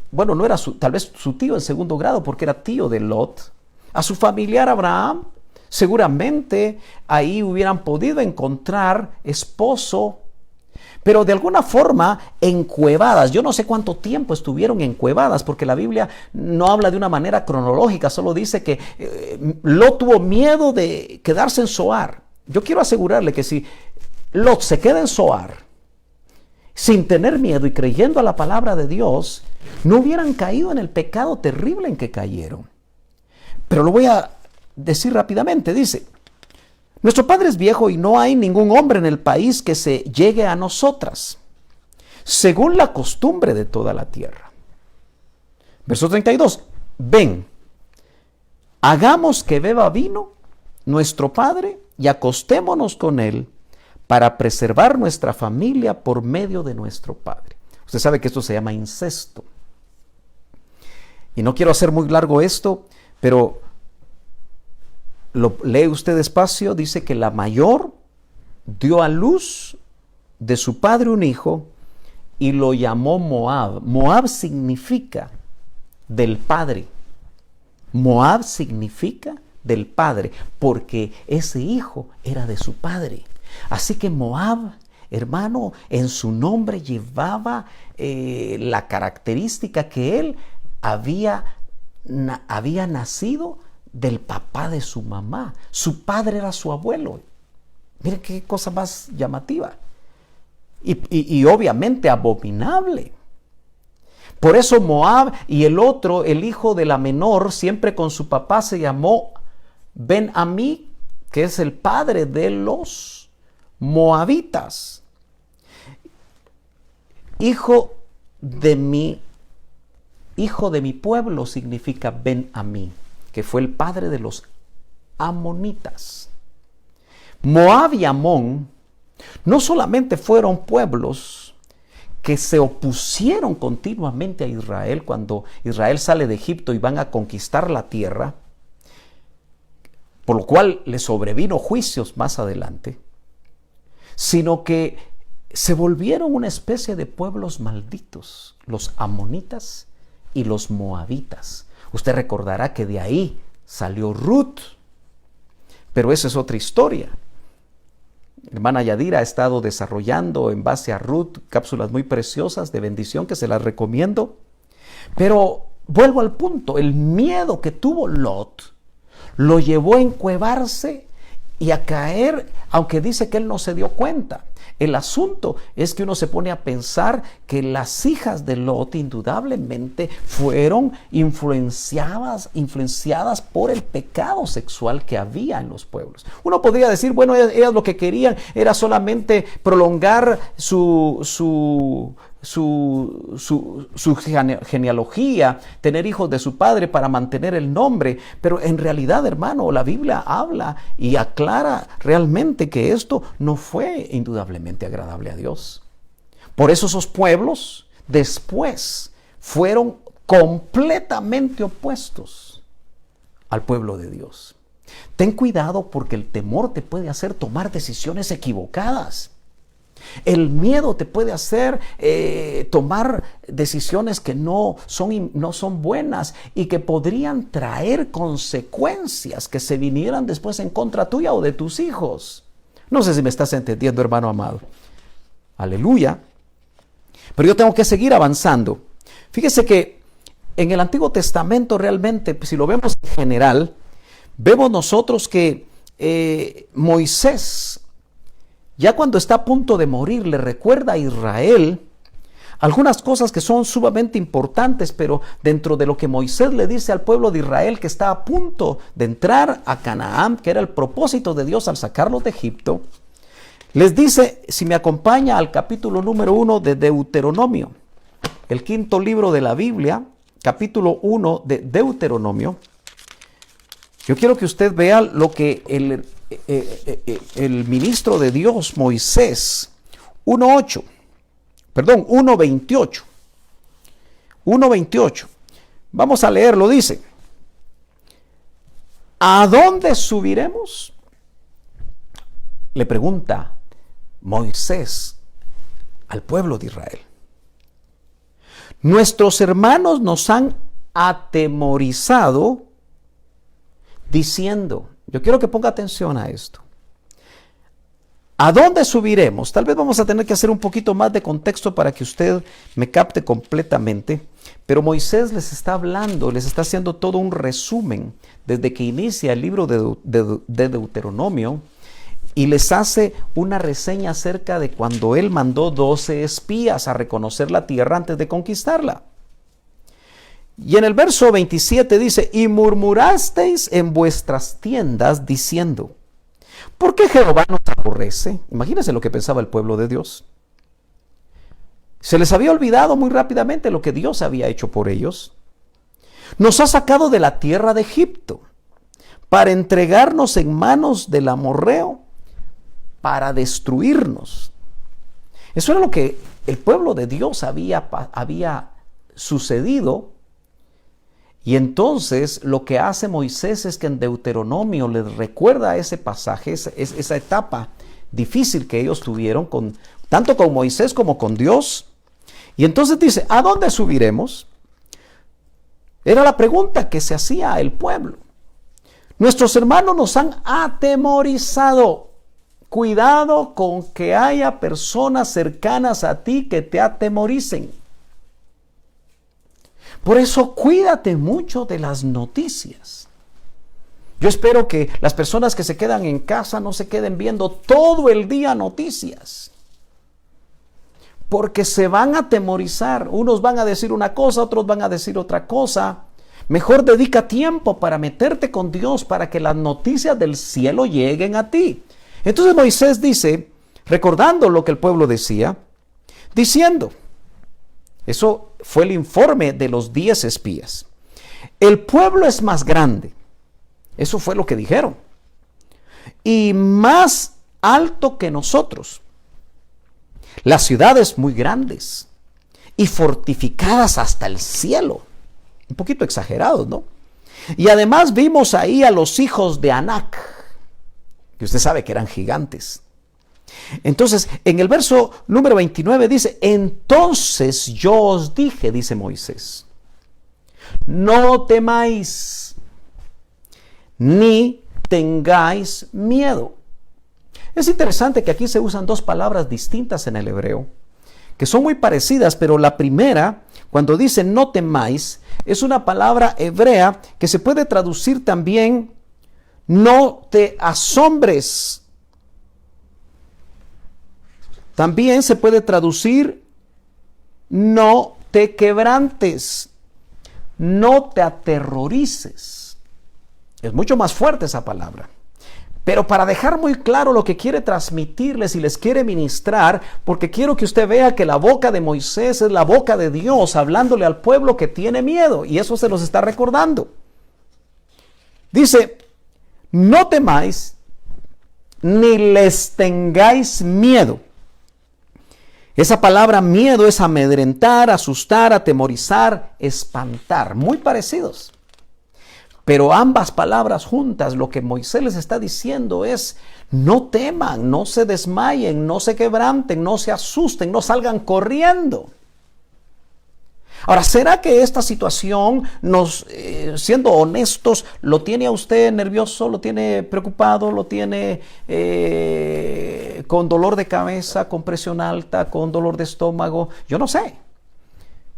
Bueno, no era tal vez su tío en segundo grado, porque era tío de Lot. A su familiar Abraham, seguramente ahí hubieran podido encontrar esposo, pero de alguna forma encuevadas. Yo no sé cuánto tiempo estuvieron encuevadas, porque la Biblia no habla de una manera cronológica, solo dice que Lot tuvo miedo de quedarse en Zoar. Yo quiero asegurarle que si Lot se queda en Zoar sin tener miedo y creyendo a la palabra de Dios, no hubieran caído en el pecado terrible en que cayeron. Pero lo voy a decir rápidamente. Dice: nuestro padre es viejo y no hay ningún hombre en el país que se llegue a nosotras, según la costumbre de toda la tierra. Verso 32. Ven, hagamos que beba vino nuestro padre y acostémonos con él para preservar nuestra familia por medio de nuestro padre. Usted sabe que esto se llama incesto. Y no quiero hacer muy largo esto, pero lo lee usted despacio. Dice que la mayor dio a luz de su padre un hijo y lo llamó Moab. Moab significa del padre. Moab significa del padre, porque ese hijo era de su padre. Así que Moab, hermano, en su nombre llevaba la característica que él había nacido del papá de su mamá. Su padre era su abuelo. Miren qué cosa más llamativa. Y obviamente abominable. Por eso Moab y el otro, el hijo de la menor, siempre con su papá se llamó Ben-Amí, que es el padre de los moabitas. Hijo de mi pueblo significa Ben-Amí, que fue el padre de los amonitas. Moab y Amón no solamente fueron pueblos que se opusieron continuamente a Israel cuando Israel sale de Egipto y van a conquistar la tierra, por lo cual le sobrevino juicios más adelante, sino que se volvieron una especie de pueblos malditos, los amonitas y los moabitas. Usted recordará que de ahí salió Ruth, pero esa es otra historia. Hermana Yadira ha estado desarrollando en base a Ruth cápsulas muy preciosas de bendición que se las recomiendo. Pero vuelvo al punto, el miedo que tuvo Lot lo llevó a encuevarse y a caer, aunque dice que él no se dio cuenta. El asunto es que uno se pone a pensar que las hijas de Lot indudablemente fueron influenciadas por el pecado sexual que había en los pueblos. Uno podría decir, bueno, ellas lo que querían era solamente prolongar su su genealogía, tener hijos de su padre para mantener el nombre. Pero en realidad, hermano, la Biblia habla y aclara realmente que esto no fue indudablemente agradable a Dios. Por eso esos pueblos después fueron completamente opuestos al pueblo de Dios. Ten cuidado, porque el temor te puede hacer tomar decisiones equivocadas. El miedo te puede hacer tomar decisiones que no son buenas y que podrían traer consecuencias que se vinieran después en contra tuya o de tus hijos. No sé si me estás entendiendo, hermano amado. Aleluya. Pero yo tengo que seguir avanzando. Fíjese que en el Antiguo Testamento realmente, si lo vemos en general, vemos nosotros que Moisés, ya cuando está a punto de morir, le recuerda a Israel algunas cosas que son sumamente importantes, pero dentro de lo que Moisés le dice al pueblo de Israel que está a punto de entrar a Canaán, que era el propósito de Dios al sacarlos de Egipto, les dice, si me acompaña al capítulo número 1 de Deuteronomio, el quinto libro de la Biblia, capítulo 1 de Deuteronomio. Yo quiero que usted vea lo que el ministro de Dios, Moisés, 1:28. 1:28. Vamos a leerlo, dice: ¿a dónde subiremos? Le pregunta Moisés al pueblo de Israel. Nuestros hermanos nos han atemorizado diciendo, yo quiero que ponga atención a esto. ¿A dónde subiremos? Tal vez vamos a tener que hacer un poquito más de contexto para que usted me capte completamente. Pero Moisés les está hablando, les está haciendo todo un resumen desde que inicia el libro de Deuteronomio, y les hace una reseña acerca de cuando él mandó 12 espías a reconocer la tierra antes de conquistarla. Y en el verso 27 dice: y murmurasteis en vuestras tiendas diciendo, ¿por qué Jehová nos aborrece? Imagínense lo que pensaba el pueblo de Dios. Se les había olvidado muy rápidamente lo que Dios había hecho por ellos. Nos ha sacado de la tierra de Egipto para entregarnos en manos del amorreo, para destruirnos. Eso era lo que el pueblo de Dios había sucedido. Y entonces lo que hace Moisés es que en Deuteronomio les recuerda ese pasaje, esa etapa difícil que ellos tuvieron, tanto con Moisés como con Dios. Y entonces dice, ¿a dónde subiremos? Era la pregunta que se hacía el pueblo. Nuestros hermanos nos han atemorizado. Cuidado con que haya personas cercanas a ti que te atemoricen. Por eso cuídate mucho de las noticias. Yo espero que las personas que se quedan en casa no se queden viendo todo el día noticias, porque se van a atemorizar. Unos van a decir una cosa, otros van a decir otra cosa. Mejor dedica tiempo para meterte con Dios, para que las noticias del cielo lleguen a ti. Entonces Moisés dice, recordando lo que el pueblo decía, diciendo, eso fue el informe de los 10 espías. El pueblo es más grande. Eso fue lo que dijeron. Y más alto que nosotros. Las ciudades muy grandes y fortificadas hasta el cielo. Un poquito exagerados, ¿no? Y además vimos ahí a los hijos de Anac, que usted sabe que eran gigantes. Entonces, en el verso número 29 dice, entonces yo os dije, dice Moisés, no temáis, ni tengáis miedo. Es interesante que aquí se usan dos palabras distintas en el hebreo, que son muy parecidas, pero la primera, cuando dice no temáis, es una palabra hebrea que se puede traducir también no te asombres. También se puede traducir no te quebrantes, no te aterrorices. Es mucho más fuerte esa palabra. Pero para dejar muy claro lo que quiere transmitirles y les quiere ministrar, porque quiero que usted vea que la boca de Moisés es la boca de Dios, hablándole al pueblo que tiene miedo, y eso se los está recordando. Dice, no temáis, ni les tengáis miedo. Esa palabra miedo es amedrentar, asustar, atemorizar, espantar, muy parecidos. Pero ambas palabras juntas, lo que Moisés les está diciendo es, no teman, no se desmayen, no se quebranten, no se asusten, no salgan corriendo. Ahora, ¿será que esta situación, siendo honestos, lo tiene a usted nervioso, lo tiene preocupado, lo tiene con dolor de cabeza, con presión alta, con dolor de estómago? Yo no sé.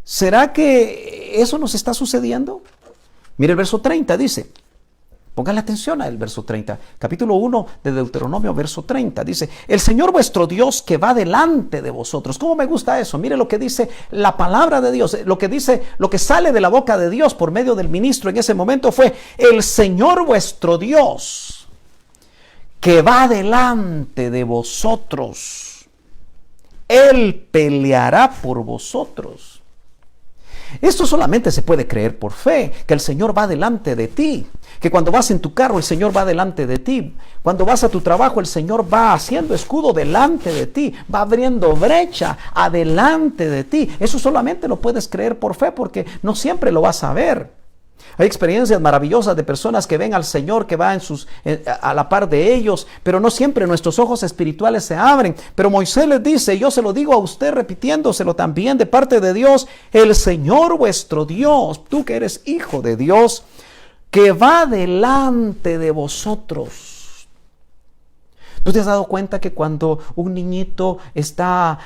¿Será que eso nos está sucediendo? Mire el verso 30, dice, póngale atención al verso 30, capítulo 1 de Deuteronomio, verso 30, dice, el Señor vuestro Dios que va delante de vosotros. ¿Cómo me gusta eso? Mire lo que dice la palabra de Dios, lo que dice, lo que sale de la boca de Dios por medio del ministro en ese momento fue, el Señor vuestro Dios que va delante de vosotros. Él peleará por vosotros. Esto solamente se puede creer por fe, que el Señor va delante de ti, que cuando vas en tu carro el Señor va delante de ti, cuando vas a tu trabajo el Señor va haciendo escudo delante de ti, va abriendo brecha adelante de ti. Eso solamente lo puedes creer por fe porque no siempre lo vas a ver. Hay experiencias maravillosas de personas que ven al Señor, que va a la par de ellos, pero no siempre nuestros ojos espirituales se abren. Pero Moisés les dice, yo se lo digo a usted repitiéndoselo también de parte de Dios, el Señor vuestro Dios, tú que eres hijo de Dios, que va delante de vosotros. ¿Tú te has dado cuenta que cuando un niñito está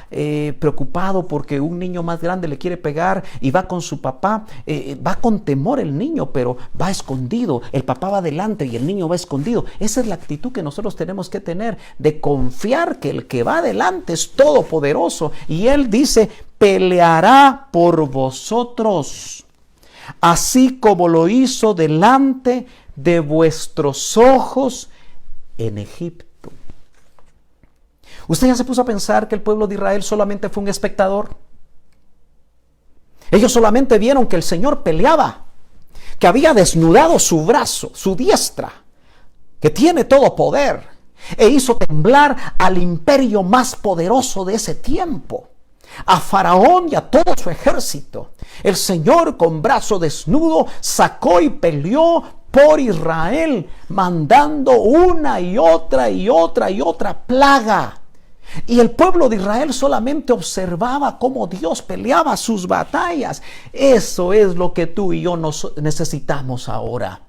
preocupado porque un niño más grande le quiere pegar y va con su papá, va con temor el niño, pero va escondido, el papá va adelante y el niño va escondido? Esa es la actitud que nosotros tenemos que tener, de confiar que el que va adelante es todopoderoso y Él dice, peleará por vosotros, así como lo hizo delante de vuestros ojos en Egipto. ¿Usted ya se puso a pensar que el pueblo de Israel solamente fue un espectador? Ellos solamente vieron que el Señor peleaba, que había desnudado su brazo, su diestra, que tiene todo poder, e hizo temblar al imperio más poderoso de ese tiempo, a Faraón y a todo su ejército. El Señor con brazo desnudo sacó y peleó por Israel, mandando una y otra y otra y otra plaga. Y el pueblo de Israel solamente observaba cómo Dios peleaba sus batallas. Eso es lo que tú y yo necesitamos ahora.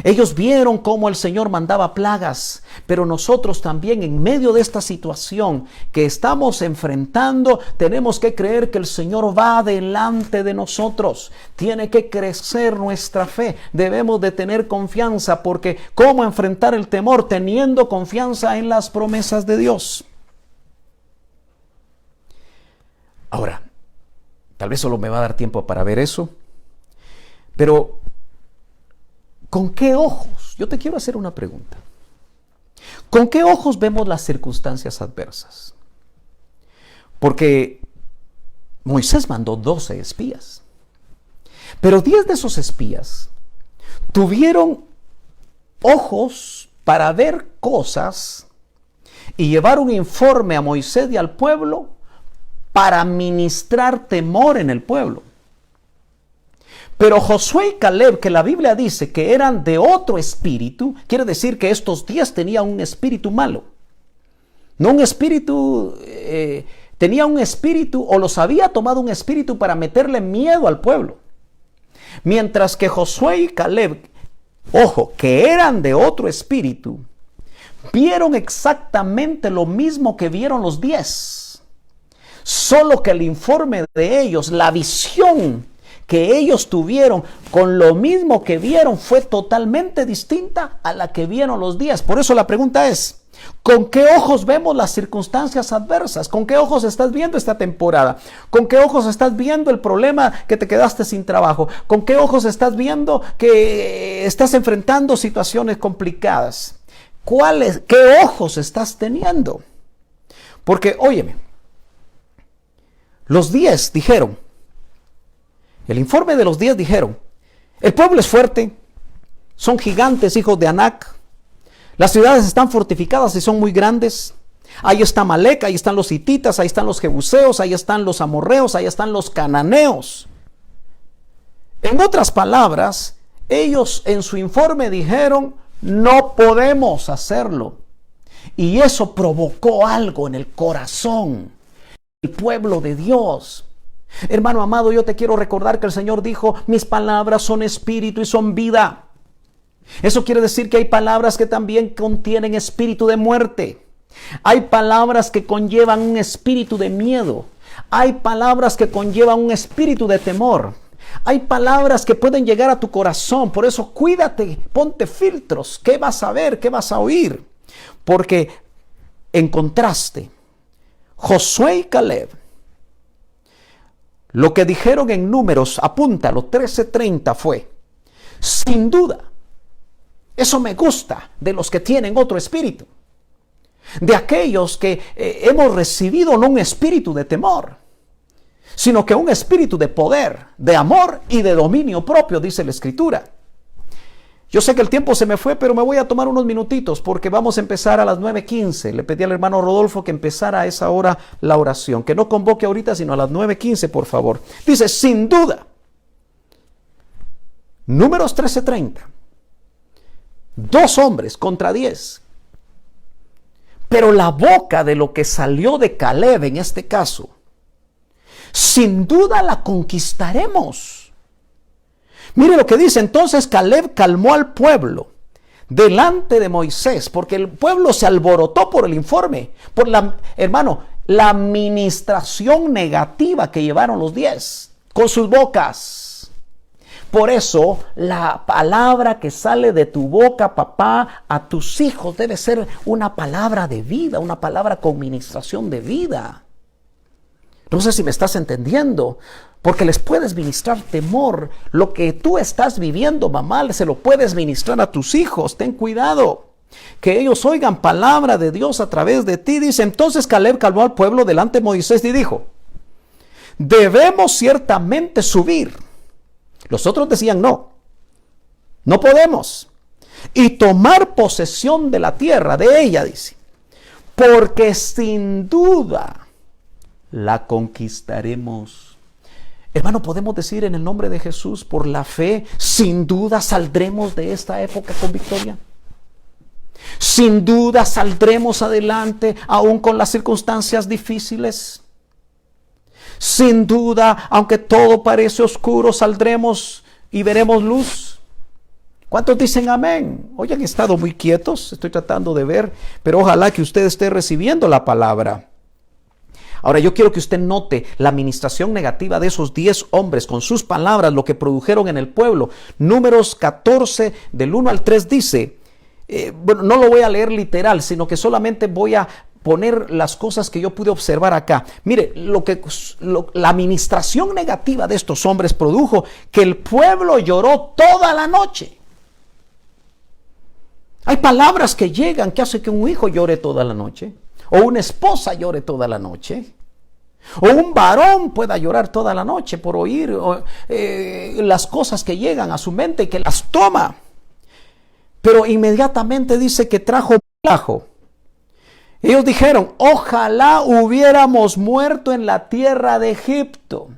Ellos vieron cómo el Señor mandaba plagas, pero nosotros también en medio de esta situación que estamos enfrentando, tenemos que creer que el Señor va delante de nosotros. Tiene que crecer nuestra fe. Debemos de tener confianza, porque ¿cómo enfrentar el temor? Teniendo confianza en las promesas de Dios. Ahora, tal vez solo me va a dar tiempo para ver eso, pero ¿con qué ojos? Yo te quiero hacer una pregunta. ¿Con qué ojos vemos las circunstancias adversas? Porque Moisés mandó 12 espías, pero 10 de esos espías tuvieron ojos para ver cosas y llevar un informe a Moisés y al pueblo para ministrar temor en el pueblo. Pero Josué y Caleb, que la Biblia dice que eran de otro espíritu, quiere decir que estos 10 tenían un espíritu malo. No un espíritu, tenía un espíritu o los había tomado un espíritu para meterle miedo al pueblo. Mientras que Josué y Caleb, ojo, que eran de otro espíritu, vieron exactamente lo mismo que vieron los 10. Solo que el informe de ellos, la visión que ellos tuvieron con lo mismo que vieron fue totalmente distinta a la que vieron los 10. Por eso la pregunta es, ¿con qué ojos vemos las circunstancias adversas? ¿Con qué ojos estás viendo esta temporada? ¿Con qué ojos estás viendo el problema que te quedaste sin trabajo? ¿Con qué ojos estás viendo que estás enfrentando situaciones complicadas? ¿Qué ojos estás teniendo? Porque, óyeme, los 10 dijeron, el informe de los 10 dijeron, el pueblo es fuerte, son gigantes, hijos de Anac, las ciudades están fortificadas y son muy grandes. Ahí está Amalec, ahí están los hititas, ahí están los jebuseos, ahí están los amorreos, ahí están los cananeos. En otras palabras, ellos en su informe dijeron, no podemos hacerlo. Y eso provocó algo en el corazón del pueblo de Dios. Hermano amado, yo te quiero recordar que el Señor dijo, mis palabras son espíritu y son vida. Eso quiere decir que hay palabras que también contienen espíritu de muerte. Hay palabras que conllevan un espíritu de miedo. Hay palabras que conllevan un espíritu de temor. Hay palabras que pueden llegar a tu corazón. Por eso cuídate, ponte filtros. ¿Qué vas a ver? ¿Qué vas a oír? Porque en contraste, Josué y Caleb, lo que dijeron en Números, apúntalo, 13:30 fue, sin duda, eso me gusta de los que tienen otro espíritu, de aquellos que hemos recibido no un espíritu de temor, sino que un espíritu de poder, de amor y de dominio propio, dice la Escritura. Yo sé que el tiempo se me fue, pero me voy a tomar unos minutitos porque vamos a empezar a las 9:15. Le pedí al hermano Rodolfo que empezara a esa hora la oración, que no convoque ahorita, sino a las 9:15, por favor. Dice, sin duda, Números 13:30, 2 hombres contra 10. Pero la boca de lo que salió de Caleb en este caso, sin duda la conquistaremos. Mire lo que dice, entonces Caleb calmó al pueblo delante de Moisés, porque el pueblo se alborotó por el informe, por la administración negativa que llevaron los 10 con sus bocas. Por eso la palabra que sale de tu boca, papá, a tus hijos debe ser una palabra de vida, una palabra con ministración de vida. No sé si me estás entendiendo, porque les puedes ministrar temor. Lo que tú estás viviendo, mamá, se lo puedes ministrar a tus hijos. Ten cuidado, que ellos oigan palabra de Dios a través de ti. Dice, entonces Caleb calmó al pueblo delante de Moisés y dijo, debemos ciertamente subir. Los otros decían, no podemos. Y tomar posesión de la tierra, de ella, dice, porque sin duda la conquistaremos. Hermano, podemos decir en el nombre de Jesús, por la fe, sin duda saldremos de esta época con victoria. Sin duda saldremos adelante, aún con las circunstancias difíciles. Sin duda, aunque todo parece oscuro, saldremos y veremos luz. ¿Cuántos dicen amén? Hoy han estado muy quietos, estoy tratando de ver, pero ojalá que usted esté recibiendo la palabra. Ahora yo quiero que usted note la administración negativa de esos 10 hombres con sus palabras, lo que produjeron en el pueblo. Números 14 del 1 al 3 dice, no lo voy a leer literal, sino que solamente voy a poner las cosas que yo pude observar acá. Mire, la administración negativa de estos hombres produjo que el pueblo lloró toda la noche. Hay palabras que llegan que hacen que un hijo llore toda la noche. O una esposa llore toda la noche. O un varón pueda llorar toda la noche por oír las cosas que llegan a su mente y que las toma. Pero inmediatamente dice que trajo plajo. Ellos dijeron, ojalá hubiéramos muerto en la tierra de Egipto.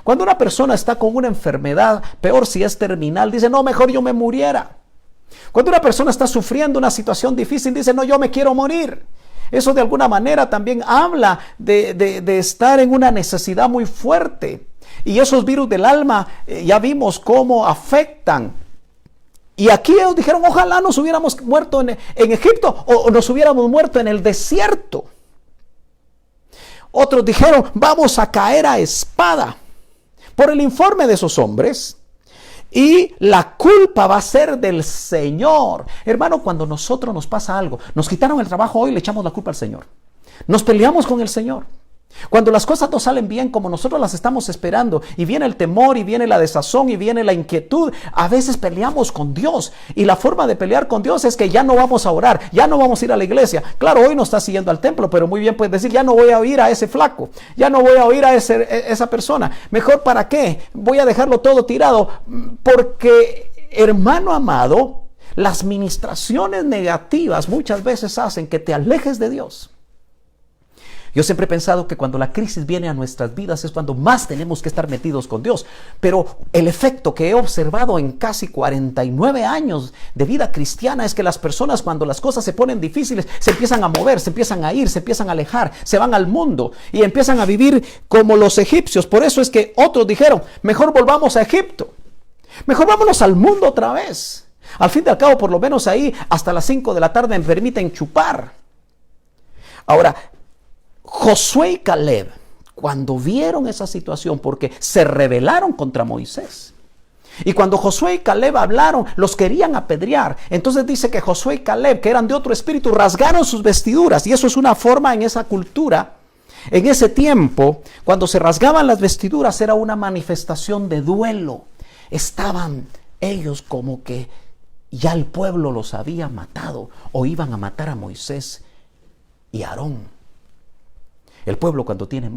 Cuando una persona está con una enfermedad, peor si es terminal, dice, no, mejor yo me muriera. Cuando una persona está sufriendo una situación difícil, dice, no, yo me quiero morir. Eso de alguna manera también habla de estar en una necesidad muy fuerte. Y esos virus del alma, ya vimos cómo afectan. Y aquí ellos dijeron, ojalá nos hubiéramos muerto en Egipto o nos hubiéramos muerto en el desierto. Otros dijeron, vamos a caer a espada. Por el informe de esos hombres. Y la culpa va a ser del Señor. Hermano, cuando nosotros nos pasa algo, nos quitaron el trabajo hoy, le echamos la culpa al Señor. Nos peleamos con el Señor. Cuando las cosas no salen bien como nosotros las estamos esperando, y viene el temor, y viene la desazón, y viene la inquietud, a veces peleamos con Dios. Y la forma de pelear con Dios es que ya no vamos a orar, ya no vamos a ir a la iglesia. Claro, hoy no estás siguiendo al templo, pero muy bien puedes decir, ya no voy a oír a ese flaco, ya no voy a oír a esa persona. Mejor, ¿para qué? Voy a dejarlo todo tirado. Porque, hermano amado, las ministraciones negativas muchas veces hacen que te alejes de Dios. Yo siempre he pensado que cuando la crisis viene a nuestras vidas es cuando más tenemos que estar metidos con Dios. Pero el efecto que he observado en casi 49 años de vida cristiana es que las personas, cuando las cosas se ponen difíciles, se empiezan a mover, se empiezan a ir, se empiezan a alejar, se van al mundo y empiezan a vivir como los egipcios. Por eso es que otros dijeron, mejor volvamos a Egipto, mejor vámonos al mundo otra vez. Al fin y al cabo, por lo menos ahí, hasta las 5 de la tarde me permiten chupar. Ahora, Josué y Caleb, cuando vieron esa situación, porque se rebelaron contra Moisés, y cuando Josué y Caleb hablaron, los querían apedrear. Entonces dice que Josué y Caleb, que eran de otro espíritu, rasgaron sus vestiduras. Y eso es una forma en esa cultura, en ese tiempo, cuando se rasgaban las vestiduras, era una manifestación de duelo. Estaban ellos como que ya el pueblo los había matado, o iban a matar a Moisés y a Aarón. El pueblo, cuando tiene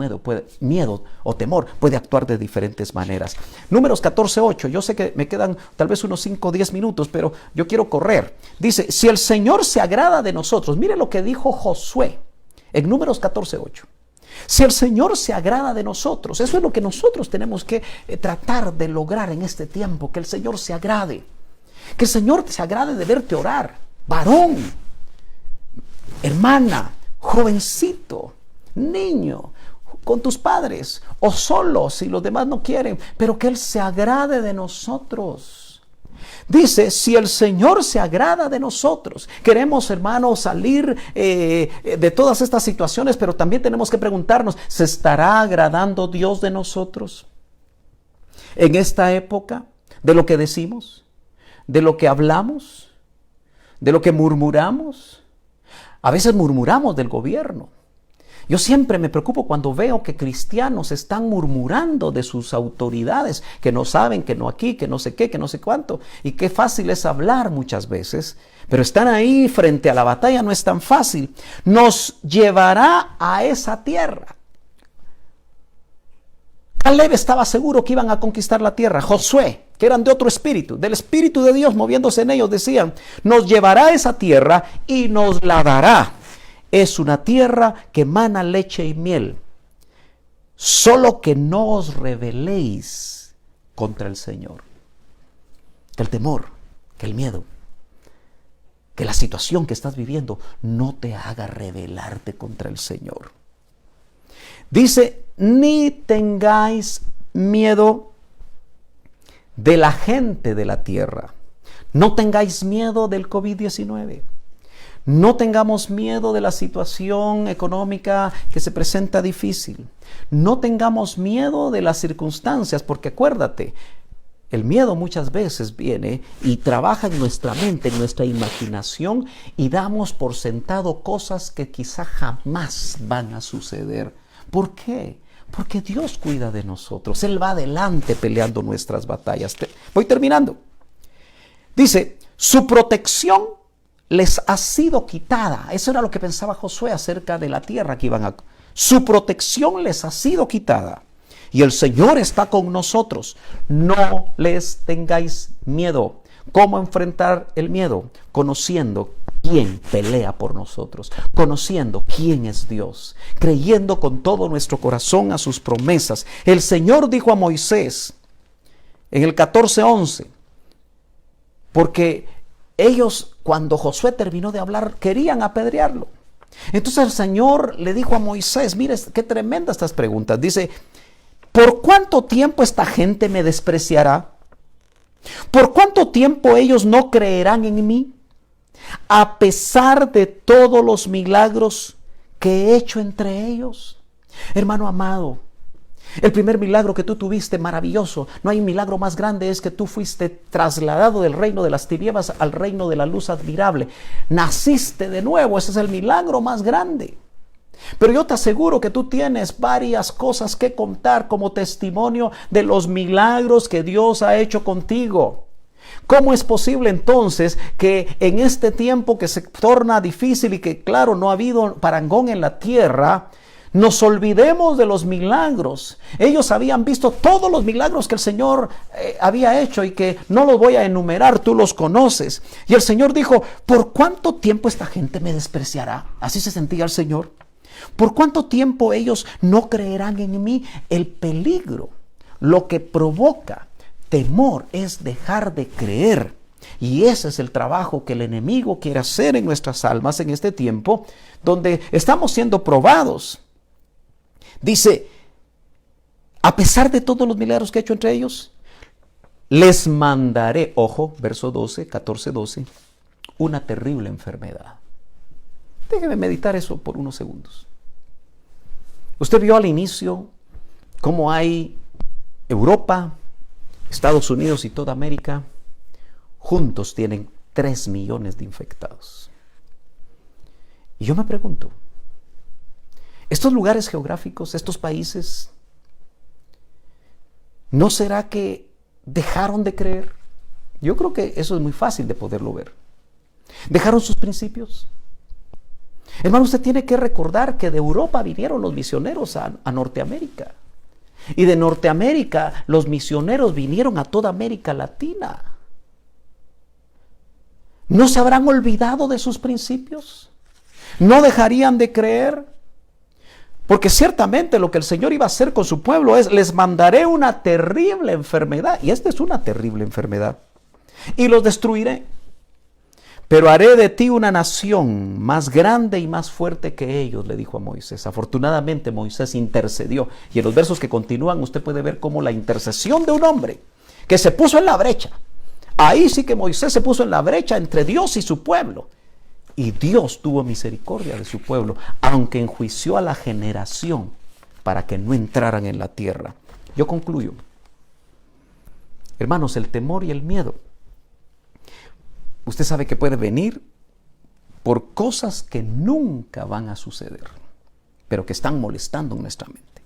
miedo o temor, puede actuar de diferentes maneras. Números 14:8. Yo sé que me quedan tal vez unos 5 o 10 minutos, pero yo quiero correr. Dice, si el Señor se agrada de nosotros. Mire lo que dijo Josué en Números 14:8. Si el Señor se agrada de nosotros. Eso es lo que nosotros tenemos que tratar de lograr en este tiempo. Que el Señor se agrade. Que el Señor se agrade de verte orar. Varón, hermana, jovencito, niño, con tus padres o solo si los demás no quieren, pero que Él se agrade de nosotros. Dice, si el Señor se agrada de nosotros. Queremos, hermanos, salir de todas estas situaciones, pero también tenemos que preguntarnos, ¿se estará agradando Dios de nosotros en esta época? ¿De lo que decimos? ¿De lo que hablamos? ¿De lo que murmuramos? A veces murmuramos del gobierno. Yo siempre me preocupo cuando veo que cristianos están murmurando de sus autoridades, que no saben, que no aquí, que no sé qué, que no sé cuánto. Y qué fácil es hablar muchas veces, pero están ahí frente a la batalla, no es tan fácil. Nos llevará a esa tierra. Caleb estaba seguro que iban a conquistar la tierra. Josué, que eran de otro espíritu, del espíritu de Dios moviéndose en ellos, decían, nos llevará a esa tierra y nos la dará. Es una tierra que emana leche y miel. Solo que no os rebeléis contra el Señor. Que el temor, que el miedo, que la situación que estás viviendo no te haga rebelarte contra el Señor. Dice, ni tengáis miedo de la gente de la tierra. No tengáis miedo del COVID-19. No tengamos miedo de la situación económica que se presenta difícil. No tengamos miedo de las circunstancias, porque acuérdate, el miedo muchas veces viene y trabaja en nuestra mente, en nuestra imaginación, y damos por sentado cosas que quizá jamás van a suceder. ¿Por qué? Porque Dios cuida de nosotros. Él va adelante peleando nuestras batallas. Voy terminando. Dice, su protección les ha sido quitada. Eso era lo que pensaba Josué acerca de la tierra que iban a... Su protección les ha sido quitada. Y el Señor está con nosotros. No les tengáis miedo. ¿Cómo enfrentar el miedo? Conociendo quién pelea por nosotros. Conociendo quién es Dios. Creyendo con todo nuestro corazón a sus promesas. El Señor dijo a Moisés en el 14:11, porque ellos, cuando Josué terminó de hablar, querían apedrearlo. Entonces el Señor le dijo a Moisés, mire qué tremendas estas preguntas. Dice, ¿por cuánto tiempo esta gente me despreciará? ¿Por cuánto tiempo ellos no creerán en mí? A pesar de todos los milagros que he hecho entre ellos. Hermano amado, el primer milagro que tú tuviste, maravilloso. No hay milagro más grande, es que tú fuiste trasladado del reino de las tinieblas al reino de la luz admirable. Naciste de nuevo, ese es el milagro más grande. Pero yo te aseguro que tú tienes varias cosas que contar como testimonio de los milagros que Dios ha hecho contigo. ¿Cómo es posible entonces que en este tiempo que se torna difícil y que claro no ha habido parangón en la tierra, nos olvidemos de los milagros? Ellos habían visto todos los milagros que el Señor había hecho y que no los voy a enumerar, tú los conoces. Y el Señor dijo, ¿por cuánto tiempo esta gente me despreciará? Así se sentía el Señor. ¿Por cuánto tiempo ellos no creerán en mí? El peligro, lo que provoca temor es dejar de creer. Y ese es el trabajo que el enemigo quiere hacer en nuestras almas en este tiempo, donde estamos siendo probados. Dice, a pesar de todos los milagros que he hecho entre ellos, les mandaré, ojo, verso 12, 14, 12, una terrible enfermedad. Déjeme meditar eso por unos segundos. Usted vio al inicio cómo hay Europa, Estados Unidos y toda América, juntos tienen 3 millones de infectados. Y yo me pregunto, estos lugares geográficos, estos países, ¿no será que dejaron de creer? Yo creo que eso es muy fácil de poderlo ver. ¿Dejaron sus principios? Hermano, usted tiene que recordar que de Europa vinieron los misioneros a Norteamérica. Y de Norteamérica los misioneros vinieron a toda América Latina. ¿No se habrán olvidado de sus principios? ¿No dejarían de creer? Porque ciertamente lo que el Señor iba a hacer con su pueblo es, les mandaré una terrible enfermedad. Y esta es una terrible enfermedad. Y los destruiré. Pero haré de ti una nación más grande y más fuerte que ellos, le dijo a Moisés. Afortunadamente Moisés intercedió. Y en los versos que continúan usted puede ver cómo la intercesión de un hombre que se puso en la brecha. Ahí sí que Moisés se puso en la brecha entre Dios y su pueblo. Y Dios tuvo misericordia de su pueblo, aunque enjuició a la generación para que no entraran en la tierra. Yo concluyo. Hermanos, el temor y el miedo, usted sabe que puede venir por cosas que nunca van a suceder, pero que están molestando en nuestra mente.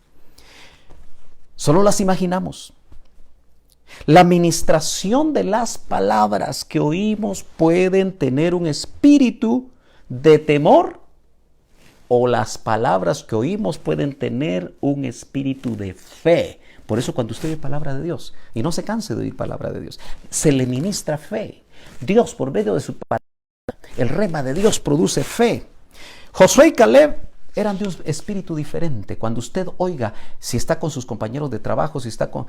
Solo las imaginamos. La administración de las palabras que oímos pueden tener un espíritu de temor, o las palabras que oímos pueden tener un espíritu de fe. Por eso cuando usted oye palabra de Dios, y no se canse de oír palabra de Dios, se le ministra fe. Dios, por medio de su palabra, el rema de Dios produce fe. Josué y Caleb eran de un espíritu diferente. Cuando usted oiga, si está con sus compañeros de trabajo, si está con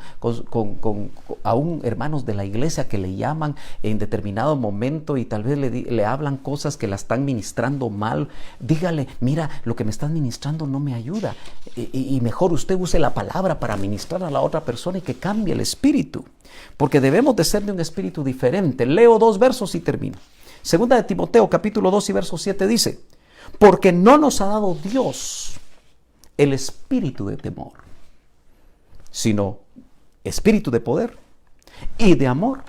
aún hermanos de la iglesia que le llaman en determinado momento y tal vez le hablan cosas que la están ministrando mal, dígale, mira, lo que me están ministrando no me ayuda. Y mejor usted use la palabra para ministrar a la otra persona y que cambie el espíritu. Porque debemos de ser de un espíritu diferente. Leo 2 versos y termino. Segunda de Timoteo, capítulo 2 y verso 7 dice, porque no nos ha dado Dios el espíritu de temor, sino espíritu de poder y de amor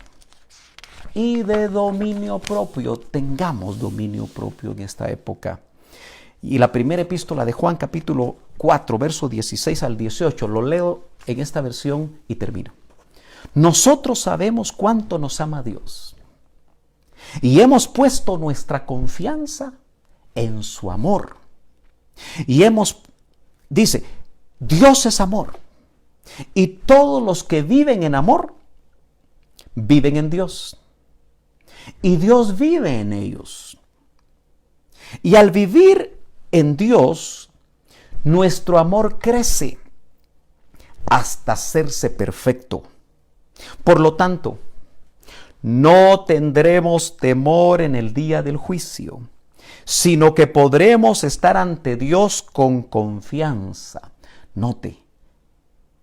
y de dominio propio. Tengamos dominio propio en esta época. Y la primera epístola de Juan, capítulo 4, verso 16 al 18, lo leo en esta versión y termino. Nosotros sabemos cuánto nos ama Dios y hemos puesto nuestra confianza en su amor. Y dice, Dios es amor. Y todos los que viven en amor, viven en Dios. Y Dios vive en ellos. Y al vivir en Dios, nuestro amor crece hasta hacerse perfecto. Por lo tanto, no tendremos temor en el día del juicio, sino que podremos estar ante Dios con confianza. Note,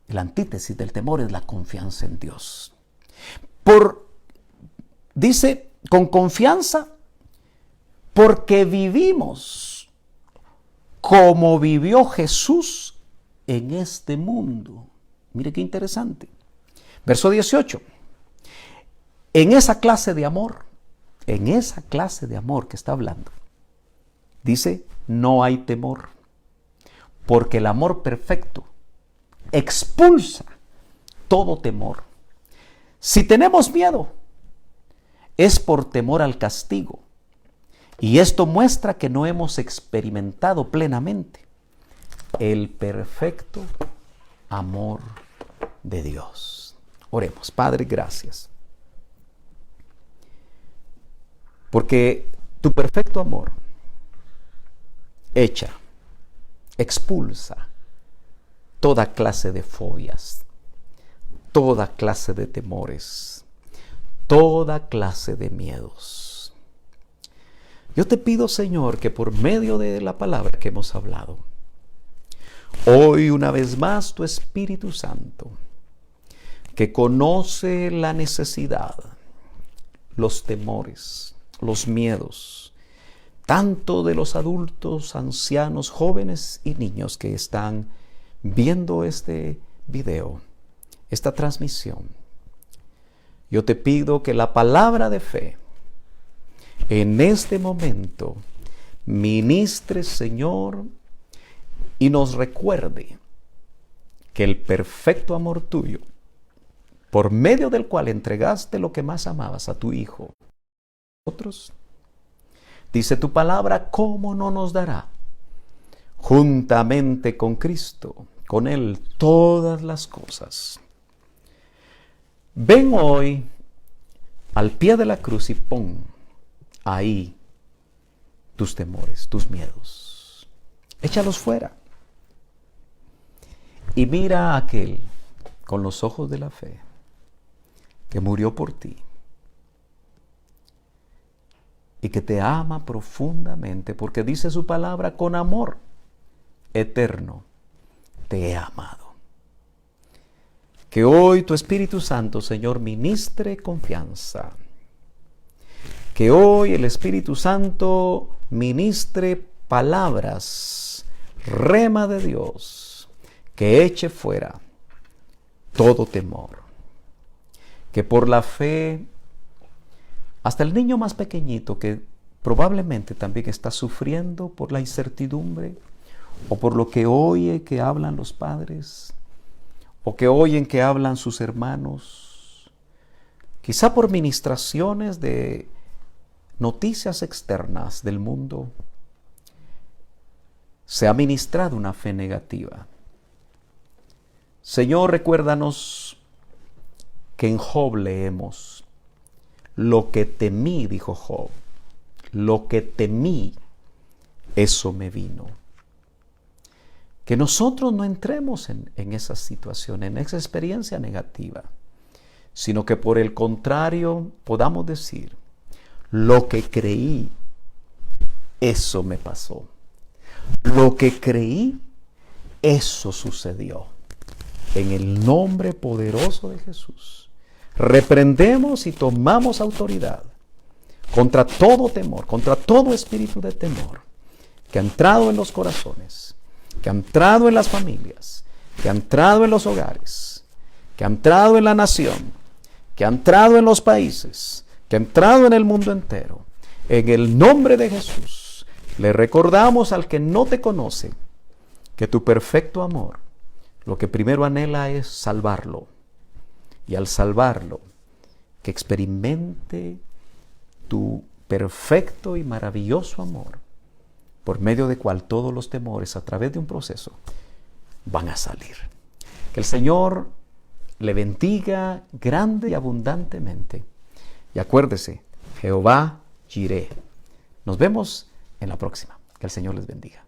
la antítesis del temor es la confianza en Dios. Dice, con confianza, porque vivimos como vivió Jesús en este mundo. Mire qué interesante. Verso 18. En esa clase de amor que está hablando, dice, no hay temor. porque el amor perfecto expulsa todo temor. Si tenemos miedo, es por temor al castigo. Y esto muestra que no hemos experimentado plenamente el perfecto amor de Dios. Oremos. Padre, gracias. Porque tu perfecto amor expulsa toda clase de fobias, toda clase de temores, toda clase de miedos. Yo te pido, Señor, que por medio de la palabra que hemos hablado, hoy una vez más tu Espíritu Santo, que conoce la necesidad, los temores, los miedos, tanto de los adultos, ancianos, jóvenes y niños que están viendo este video, esta transmisión. Yo te pido que la palabra de fe en este momento ministre, Señor, y nos recuerde que el perfecto amor tuyo, por medio del cual entregaste lo que más amabas a tu Hijo, nosotros, dice tu palabra, ¿cómo no nos dará juntamente con Cristo, con Él, todas las cosas? Ven hoy al pie de la cruz y pon ahí tus temores, tus miedos. Échalos fuera. Y mira a aquel con los ojos de la fe que murió por ti y que te ama profundamente, porque dice su palabra, con amor eterno te he amado. Que hoy tu Espíritu Santo, Señor, ministre confianza. Que hoy el Espíritu Santo ministre palabras, rema de Dios, que eche fuera todo temor. Que por la fe, hasta el niño más pequeñito que probablemente también está sufriendo por la incertidumbre o por lo que oye que hablan los padres o que oyen que hablan sus hermanos, quizá por ministraciones de noticias externas del mundo, se ha ministrado una fe negativa. Señor, recuérdanos que en Job leemos, lo que temí, dijo Job, lo que temí, eso me vino. Que nosotros no entremos en esa situación, en esa experiencia negativa, sino que por el contrario podamos decir, lo que creí, eso me pasó. Lo que creí, eso sucedió. En el nombre poderoso de Jesús, reprendemos y tomamos autoridad contra todo temor, contra todo espíritu de temor que ha entrado en los corazones, que ha entrado en las familias, que ha entrado en los hogares, que ha entrado en la nación, que ha entrado en los países, que ha entrado en el mundo entero. En el nombre de Jesús, le recordamos al que no te conoce que tu perfecto amor, lo que primero anhela es salvarlo. Y al salvarlo, que experimente tu perfecto y maravilloso amor, por medio de cual todos los temores a través de un proceso van a salir. Que el Señor le bendiga grande y abundantemente. Y acuérdese, Jehová Jireh. Nos vemos en la próxima. Que el Señor les bendiga.